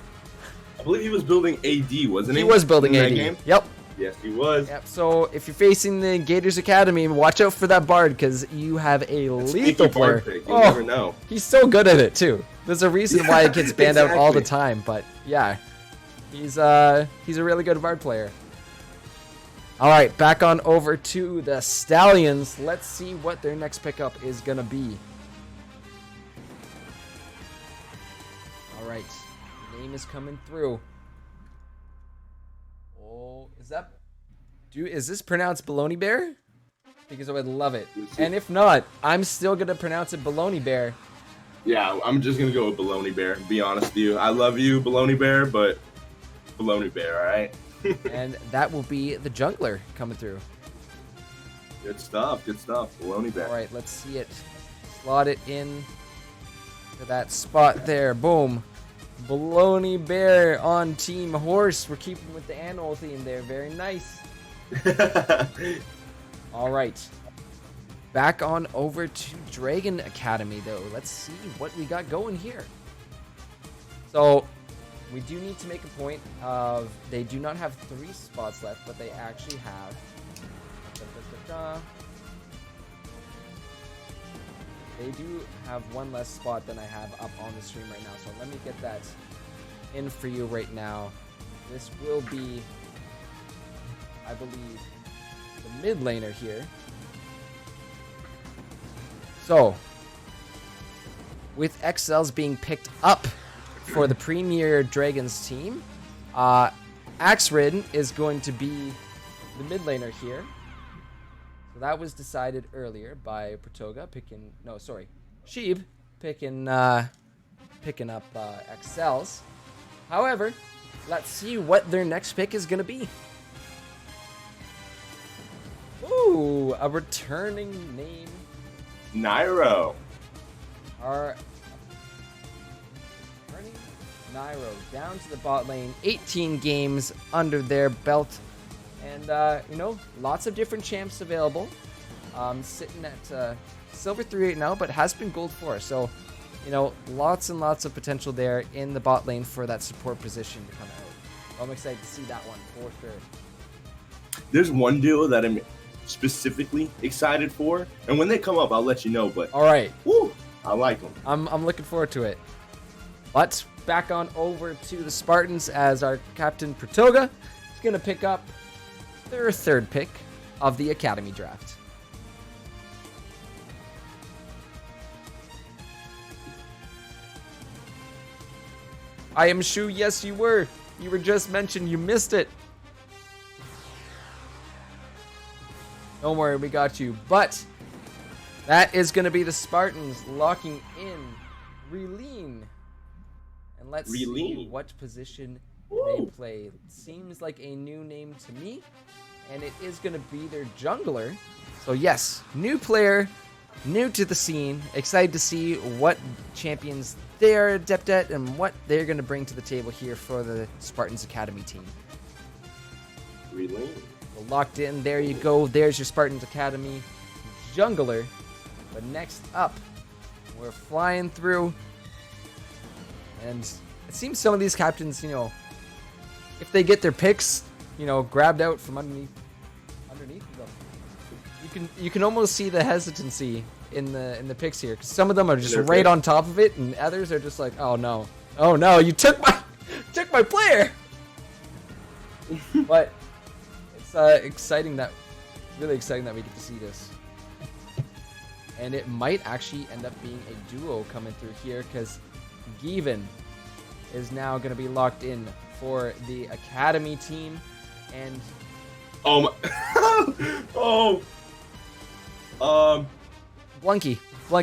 I believe he was building AD, wasn't he? He was building AD. Game? Yep. Yes, he was. Yep. So if you're facing the Gators Academy, watch out for that Bard because you have a lethal player. You never know. He's so good at it too. There's a reason why it gets banned out all the time. But yeah, he's a really good Bard player. All right, back on over to the Stallions. Let's see what their next pickup is gonna be. All right, name is coming through. Oh, is this pronounced Baloney Bear? Because I would love it. And if not, I'm still gonna pronounce it Baloney Bear. Yeah, I'm just gonna go with Baloney Bear. Be honest with you, I love you, Baloney Bear, but Baloney Bear, all right. And that will be the jungler coming through. Good stuff, Baloney Bear. All right, let's see it. Slot it in to that spot there. Boom. Baloney Bear on Team Horse. We're keeping with the animal theme there. Very nice. All right. Back on over to Dragon Academy, though. Let's see what we got going here. So we do need to make a point of they do not have 3 spots left, but they actually have they do have 1 less spot than I have up on the stream right now. So let me get that in for you right now. This will be, I believe, the mid laner here. So with XLs being picked up for the Premier Dragons team, Axrid is going to be the mid laner here. So that was decided earlier by Pratoga Sheeb picking up XLs. However, let's see what their next pick is going to be. Ooh, a returning name. Nairo. Our Nairo down to the bot lane, 18 games under their belt, and lots of different champs available. Sitting at silver 3 right now, but has been gold 4, so lots and lots of potential there in the bot lane for that support position to come out. I'm excited to see that one for sure. There's one duo that I'm specifically excited for, and when they come up, I'll let you know. But all right, woo, I like them. I'm looking forward to it. But back on over to the Spartans as our captain Pratoga is going to pick up their 3rd pick of the Academy draft. I am Shu. Yes, you were. You were just mentioned. You missed it. Don't worry, we got you. But that is going to be the Spartans locking in Reline. And let's see what position they play. Seems like a new name to me. and it is going to be their jungler. So yes, new player, new to the scene. Excited to see what champions they're adept at and what they're going to bring to the table here for the Spartans Academy team. Really? So locked in. There you go. There's your Spartans Academy jungler. But next up, we're flying through. And it seems some of these captains, if they get their picks, grabbed out from underneath them, you can almost see the hesitancy in the picks here. 'Cause some of them are just right on top of it, and others are just like, oh no, you took my player. But it's really exciting that we get to see this. And it might actually end up being a duo coming through here, because Given is now going to be locked in for the Academy team. And Blunky,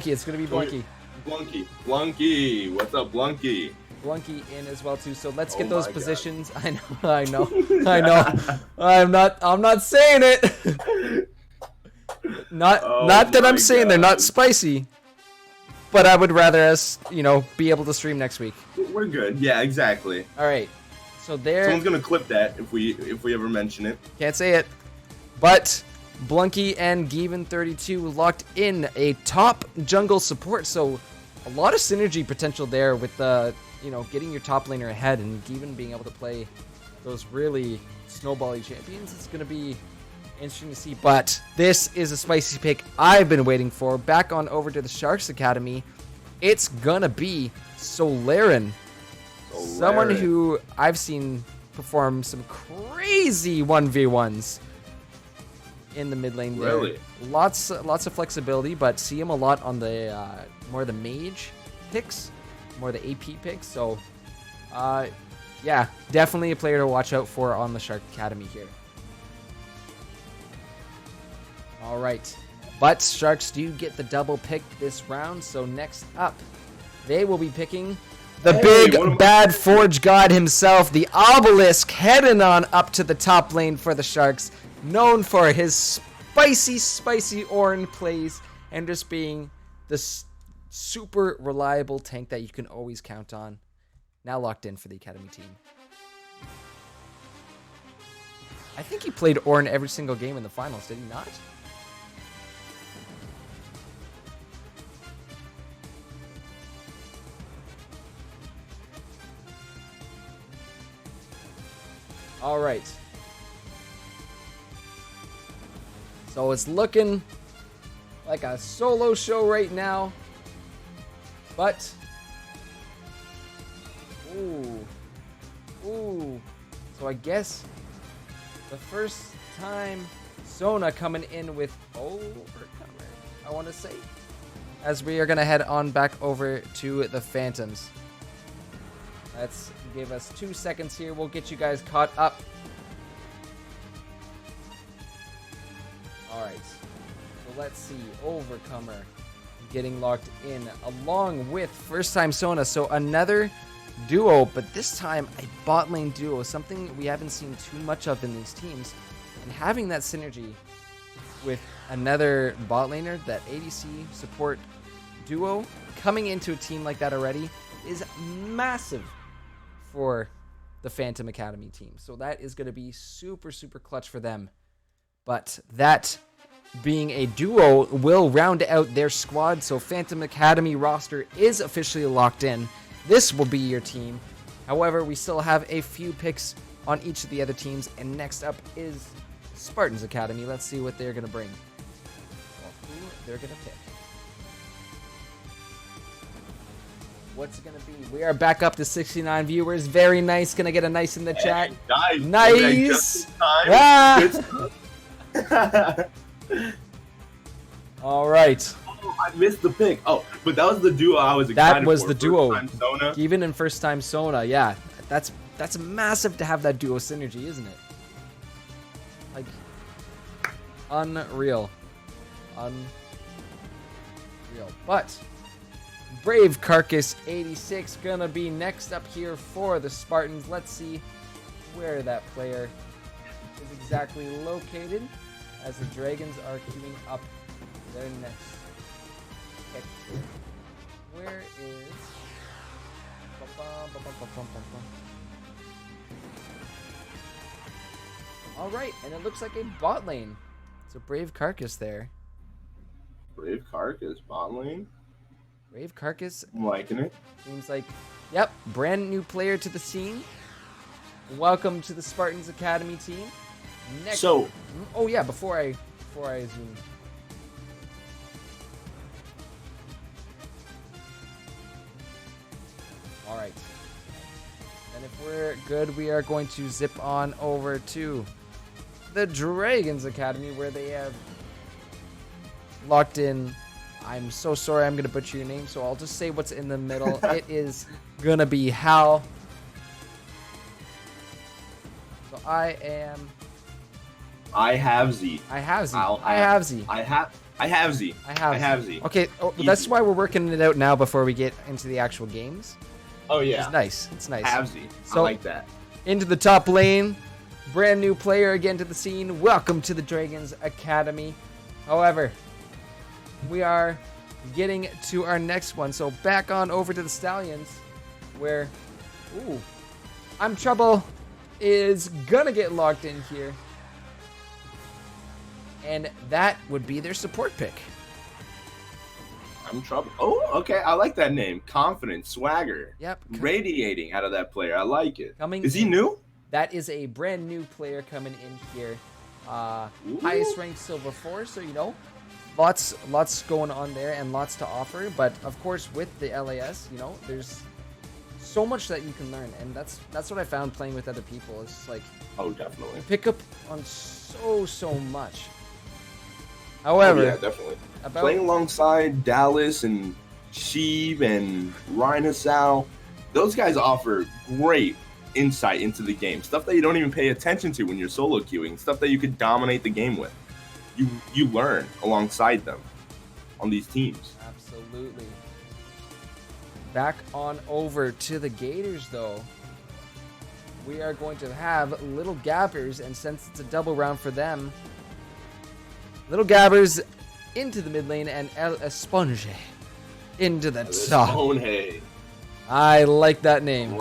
it's going to be Blunky. Blunky, what's up, Blunky? Blunky in as well too. So let's get those positions. God. I know. I'm not saying it. Not that I'm saying they're not spicy, but I would rather us, be able to stream next week. We're good. Yeah, exactly. All right. So there. Someone's gonna clip that if we ever mention it. Can't say it. But Blunky and Given32 locked in a top jungle support. So a lot of synergy potential there with getting your top laner ahead, and Given being able to play those really snowbally champions. It's gonna be interesting to see, but this is a spicy pick I've been waiting for. Back on over to the Sharks Academy, it's gonna be Solaren. Someone who I've seen perform some crazy 1v1s in the mid lane there. Really? Lots of flexibility, but see him a lot on the more the mage picks, more the AP picks. So yeah, definitely a player to watch out for on the Shark Academy here. All right, but Sharks do get the double pick this round. So next up, they will be picking the big bad Forge God himself, the Obelisk, heading on up to the top lane for the Sharks, known for his spicy Ornn plays and just being the super reliable tank that you can always count on. Now locked in for the Academy team. I think he played Ornn every single game in the finals, did he not? All right. So it's looking like a solo show right now. But ooh. So I guess the first time Sona coming in with I want to say, as we are going to head on back over to the Phantoms. Let's give us 2 seconds here. We'll get you guys caught up. All right. So let's see. Overcomer getting locked in along with first time Sona. So another duo, but this time a bot lane duo, something we haven't seen too much of in these teams. And having that synergy with another bot laner, that ADC support duo, coming into a team like that already is massive for the Phantom Academy team. So that is going to be super clutch for them. But that being a duo will round out their squad. So Phantom Academy roster is officially locked in. This will be your team. However, we still have a few picks on each of the other teams. And next up is Spartans Academy. Let's see what they're going to bring. Or who they're going to pick. What's it going to be? We are back up to 69 viewers. Very nice. Going to get a nice in the chat. Nice. All right. Oh, I missed the pick. Oh, but that was the duo I was excited for. That was the duo. Sona. Even in first time Sona. Yeah. That's massive to have that duo synergy, isn't it? Like, unreal. But Brave Carcass 86 gonna be next up here for the Spartans. Let's see where that player is is exactly located as the Dragons are queuing up their next pick. Where is... Alright, and it looks like a bot lane. So Brave Carcass there. Brave Carcass, bot lane. Brave Carcass I'm liking it. seems like, yep, brand new player to the scene. Welcome to the Spartans Academy team. Next, So, oh yeah, before I zoom. All right. And if we're good, we are going to zip on over to the Dragons Academy where they have locked in. I'm so sorry, I'm gonna butcher your name, so I'll just say what's in the middle. It is gonna be Hal. So I have Z. have Z. I have Z. I have Z. Okay, Easy. that's why we're working it out now before we get into the actual games. Oh yeah. It's nice. It's nice. Have Z. So- I like that. Into the top lane. Brand new player again to the scene. Welcome to the Dragons Academy. However, we are getting to our next one. So back on over to the Stallions where, ooh, I'm Trouble is gonna get locked in here. And that would be their support pick. I'm trouble. Oh, okay. I like that name. Confident, swagger. Yep. Radiating out of that player. I like it. Coming Is he in- new? That is a brand new player coming in here. Highest ranked silver 4, so you know, lots going on there and lots to offer. But of course, with the LAS, you know, there's so much that you can learn, and that's what I found playing with other people. It's like Oh, definitely. you pick up on so much. However, Oh, yeah, definitely. Playing alongside Dallas and Sheev and Ryan Hassau, those guys offer great insight into the game. Stuff that you don't even pay attention to when you're solo queuing. Stuff that you could dominate the game with. You learn alongside them on these teams. absolutely. Back on over to the Gators, though. We are going to have Little Gabbers, and since it's a double round for them, Little Gabbers into the mid lane and El Esponge into the top. Hey, I like that name.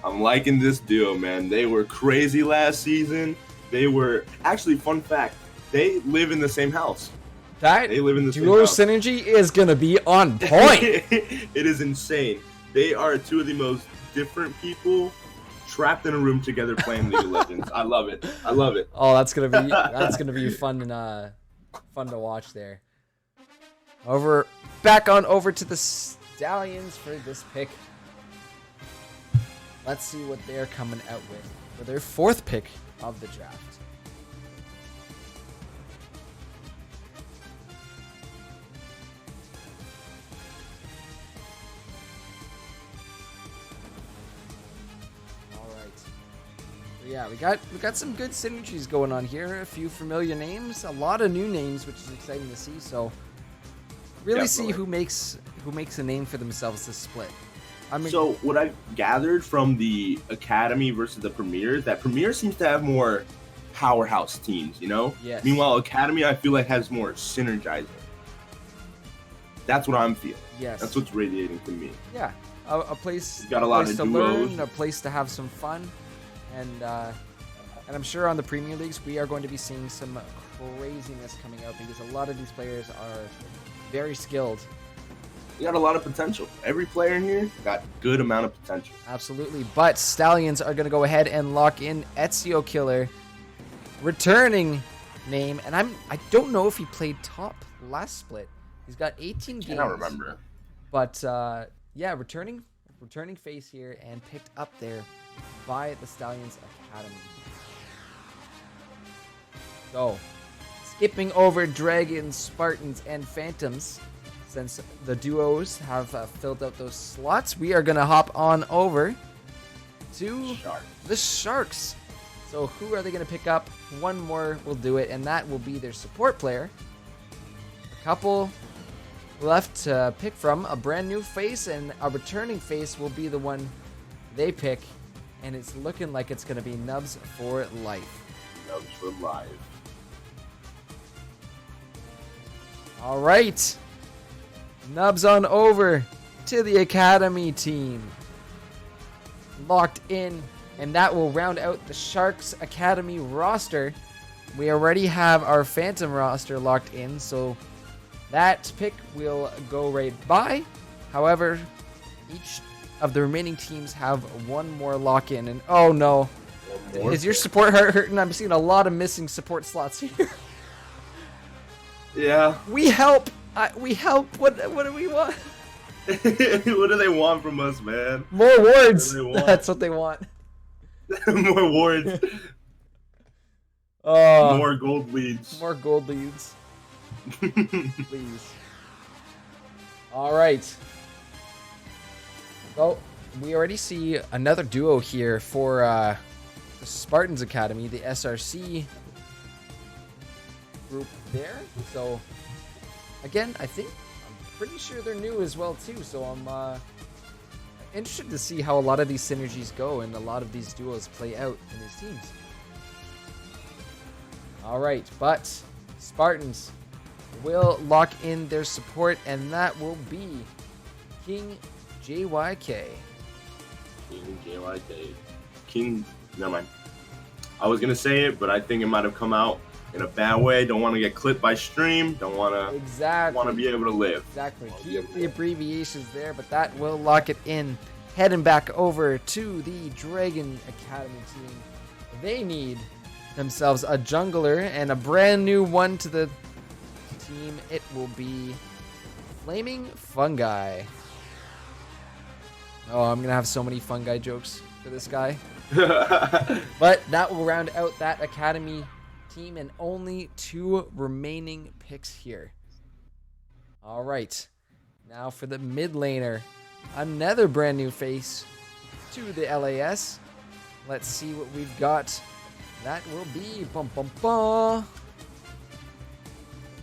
I'm liking this duo, man. They were crazy last season. They were actually, fun fact, they live in the same house. That They live in the same duo house. synergy is gonna be on point. It is insane. They are two of the most different people trapped in a room together playing League of Legends. I love it. I love it. Oh, that's gonna be fun and fun to watch there. Back on over to the Stallions for this pick. Let's see what they're coming out with for their 4th pick of the draft. All right. So yeah, we got some good synergies going on here. A few familiar names, a lot of new names, which is exciting to see. So really see Definitely. who makes a name for themselves this split. I mean, So what I've gathered from the Academy versus the Premier, that Premier seems to have more powerhouse teams, you know? Yes. Meanwhile, Academy, I feel like, has more synergizing. That's what I'm feeling. yes. That's what's radiating to me. Yeah, a place, Got a lot place of to duos. learn, a place to have some fun, and I'm sure on the Premier Leagues we are going to be seeing some craziness coming out because a lot of these players are very skilled. You got a lot of potential. Every player in here got good amount of potential. Absolutely, but Stallions are going to go ahead and lock in Ezio Killer, returning name, and I don't know if he played top last split. He's got 18 games. I don't remember. But yeah, returning face here and picked up there by the Stallions Academy. So, skipping over Dragons, Spartans, and Phantoms, since the duos have filled out those slots, we are going to hop on over to Shark. the Sharks. So who are they going to pick up? One more will do it, and that will be their support player. A couple left to pick from. A brand new face and a returning face will be the one they pick, and it's looking like it's going to be Nubs for life. Nubs for life. All right. Nubs on over to the Academy team. Locked in, and that will round out the Sharks Academy roster. We already have our Phantom roster locked in, so that pick will go right by. However, each of the remaining teams have one more lock in, and oh no. Is your support hurting? I'm seeing a lot of missing support slots here. Yeah. We help. We help. What do we want? What do they want from us, man? More wards. That's what they want. More wards. More gold leads. More gold leads. Please. All right. Well, we already see another duo here for the Spartans Academy, the SRC group there. So, again, I'm pretty sure they're new as well too. So I'm interested to see how a lot of these synergies go and a lot of these duos play out in these teams. All right, but Spartans will lock in their support, and that will be King JYK. King JYK. King. Never mind. I was gonna say it, but I think it might have come out in a bad way. Don't want to get clipped by stream. Don't want to. Want to be able to live. Exactly. Keep the abbreviations there, but that will lock it in. Heading back over to the Dragon Academy team. They need themselves a jungler and a brand new one to the team. It will be Flaming Fungi. Oh, I'm gonna have so many fungi jokes for this guy. But that will round out that academy team, and only 2 remaining picks here. All right, now for the mid laner, another brand new face to the LAS. Let's see what we've got. That will be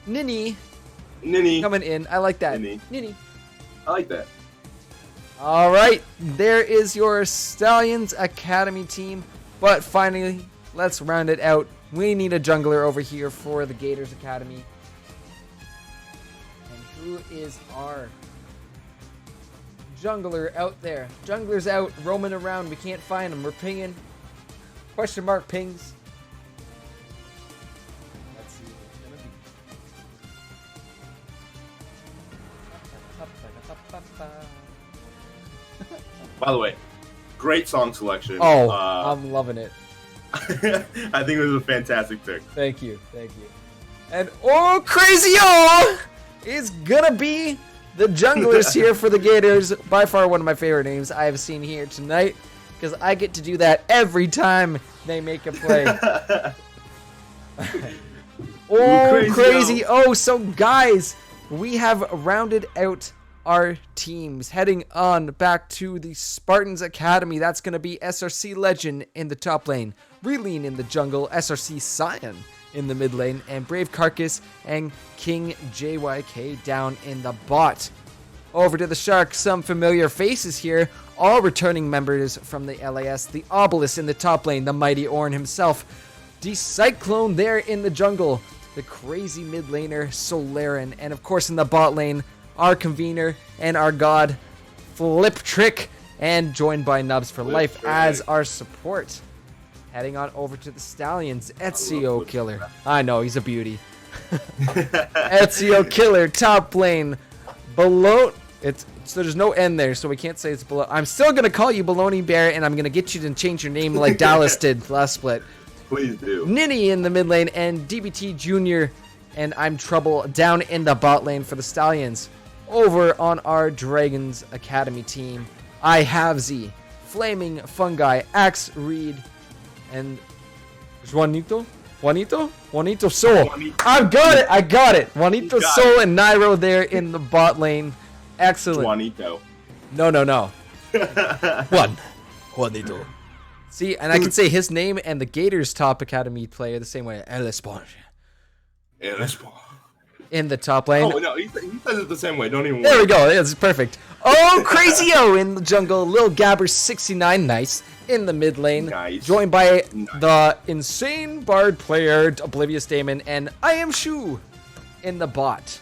Nini coming in. I like that. Nini. I like that. All right, there is your Stallions Academy team. But finally, let's round it out. We need a jungler over here for the Gators Academy. And who is our jungler out there? Jungler's out, roaming around. We can't find him. We're pinging. Question mark pings. Let's see what it's gonna be. By the way, great song selection. Oh, I'm loving it. I think it was a fantastic pick. Thank you. And oh, Crazy-O is gonna be the junglers here for the Gators. By far one of my favorite names I have seen here tonight, because I get to do that every time they make a play. Oh, Crazy-O. So guys, we have rounded out our teams, heading on back to the Spartans Academy. That's going to be SRC Legend in the top lane, Releen in the jungle, SRC Scion in the mid lane, and Brave Carcass and King JYK down in the bot. Over to the Sharks, some familiar faces here, all returning members from the LAS. The Obelisk in the top lane, the Mighty Ornn himself, the Cyclone there in the jungle, the crazy mid laner Solaren, and of course in the bot lane, our convener and our god Flip Trick, and joined by Nubs for life as our support. Heading on over to the Stallions, Ezio Killer. I know, he's a beauty. Ezio Killer, top lane. Below, so there's no N there, so we can't say it's below. I'm still going to call you Baloney Bear, and I'm going to get you to change your name like Dallas did last split. Please do. Nini in the mid lane, and DBT Jr. and I'm Trouble down in the bot lane for the Stallions. Over on our Dragons Academy team, I have Z, Flaming Fungi, Axe Reed, and Juanito Soul. I got it. Juanito Soul and Nairo there in the bot lane. Excellent. Juanito. No. Juanito. See, and I can say his name and the Gators top academy player the same way. El Esponja. In the top lane. Oh, no, he says it the same way. Don't even worry. There we go. It's perfect. Oh, Crazy O in the jungle. Lil Gabber 69, nice. In the mid lane. Nice. Joined by the insane Bard player, Oblivious Damon, and I Am Shu in the bot.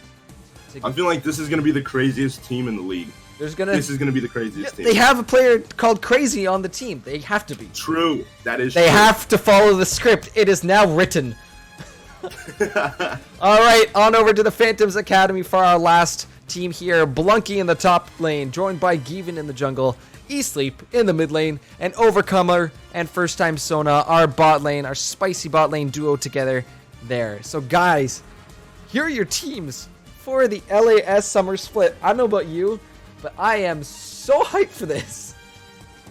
I feel like this is going to be the craziest team in the league. This is going to be the craziest team. They have a player called Crazy on the team. They have to be. True. That is They true. have to follow the script. It is now written. All right, on over to the Phantoms Academy for our last team here. Blunky in the top lane, joined by Given in the jungle, E-Sleep in the mid lane, and Overcomer and First Time Sona, our bot lane, our spicy bot lane duo together there. So guys, here are your teams for the LAS Summer Split. I don't know about you, but I am so hyped for this.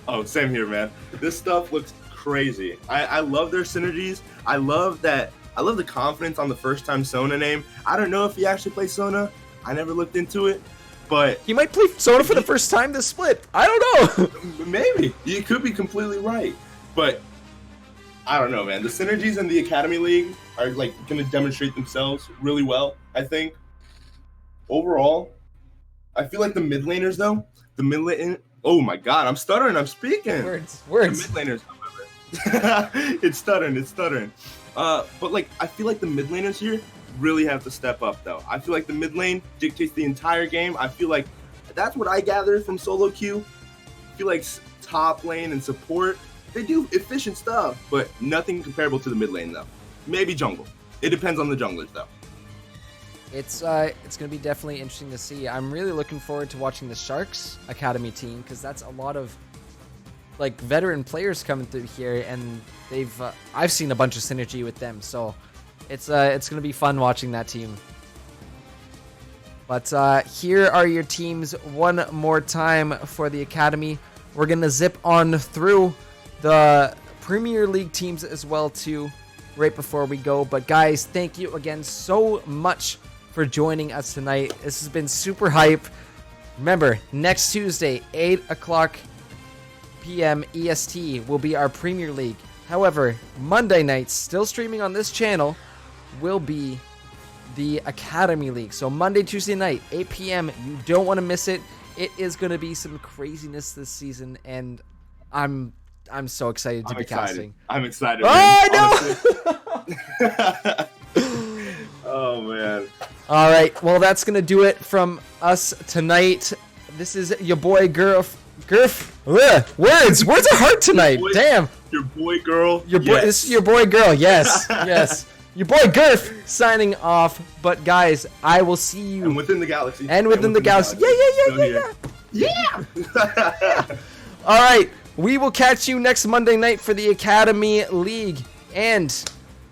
Oh, same here, man. This stuff looks crazy. I love their synergies. I love the confidence on the First Time Sona name. I don't know if he actually plays Sona. I never looked into it, but He might play Sona for the first time this split. I don't know. maybe. You could be completely right. But I don't know, man. The synergies in the Academy League are like going to demonstrate themselves really well, I think. Overall, I feel like the mid laners though, oh my god, I'm stuttering, I'm speaking. Words. The mid laners, however. It's stuttering. But like I feel like the mid laners here really have to step up though. I feel like the mid lane dictates the entire game. I feel like that's what I gathered from solo queue. I feel like top lane and support, they do efficient stuff, but nothing comparable to the mid lane though. Maybe jungle. It depends on the junglers though. It's gonna be definitely interesting to see. I'm really looking forward to watching the Sharks Academy team because that's a lot of like veteran players coming through here, and they've I've seen a bunch of synergy with them, so it's gonna be fun watching that team. But here are your teams one more time for the Academy. We're gonna zip on through the Premier League teams as well too, right before we go. But guys, thank you again so much for joining us tonight. This has been super hype. Remember, next Tuesday, 8 o'clock p.m. EST will be our Premier League. However, Monday nights, still streaming on this channel, will be the Academy League. So Monday, Tuesday night, 8 p.m. You don't want to miss it. It is going to be some craziness this season, and I'm so excited to be casting. I'm excited. Oh, I know! Oh, man. All right, well, that's going to do it from us tonight. This is your boy, Words are hard tonight. Damn. Your boy, girl. This is your boy, girl. Yes, yes. Your boy, Gurf, signing off. But, guys, I will see you. And within the galaxy. And within the galaxy. Yeah. All right, we will catch you next Monday night for the Academy League. And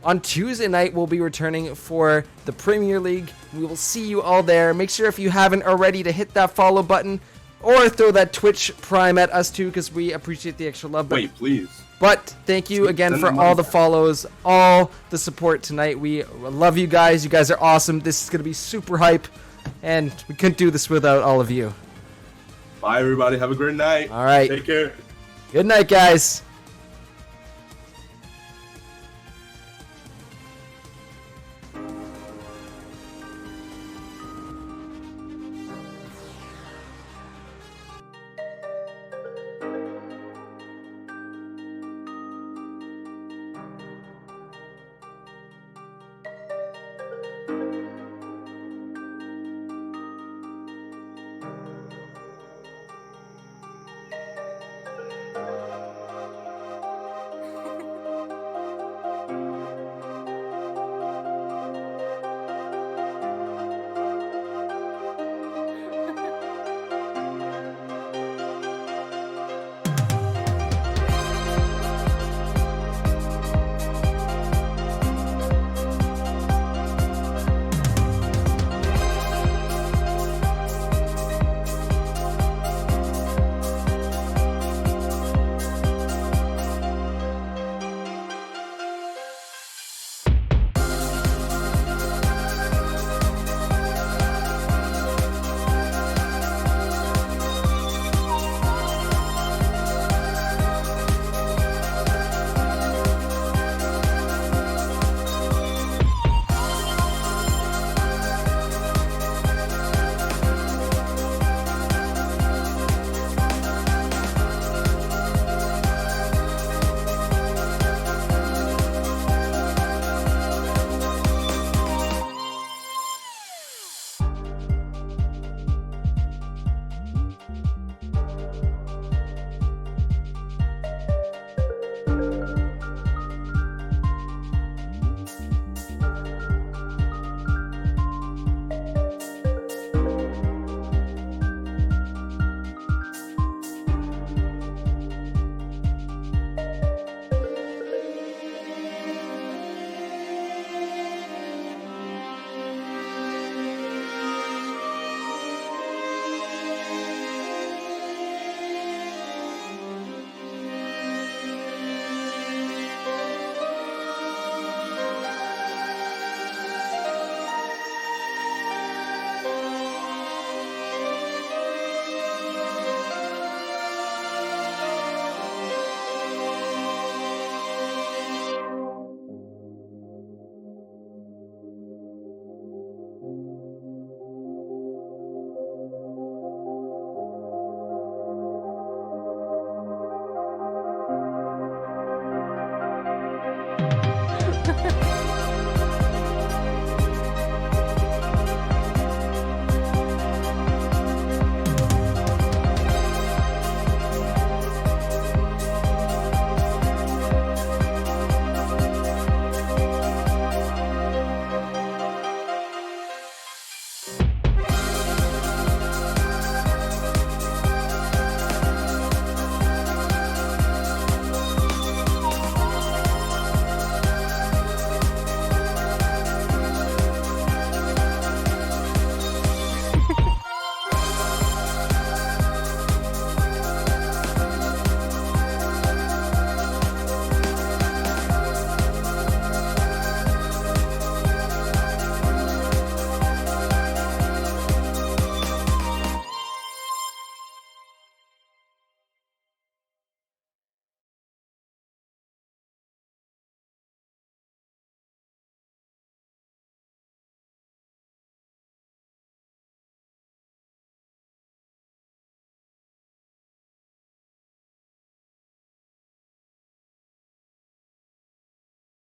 on Tuesday night, we'll be returning for the Premier League. We will see you all there. Make sure if you haven't already to hit that follow button or throw that Twitch Prime at us too, because we appreciate the extra love. Wait, please. But thank you again for all the follows, all the support tonight. We love you guys. You guys are awesome. This is going to be super hype, and we couldn't do this without all of you. Bye, everybody. Have a great night. All right. Take care. Good night, guys.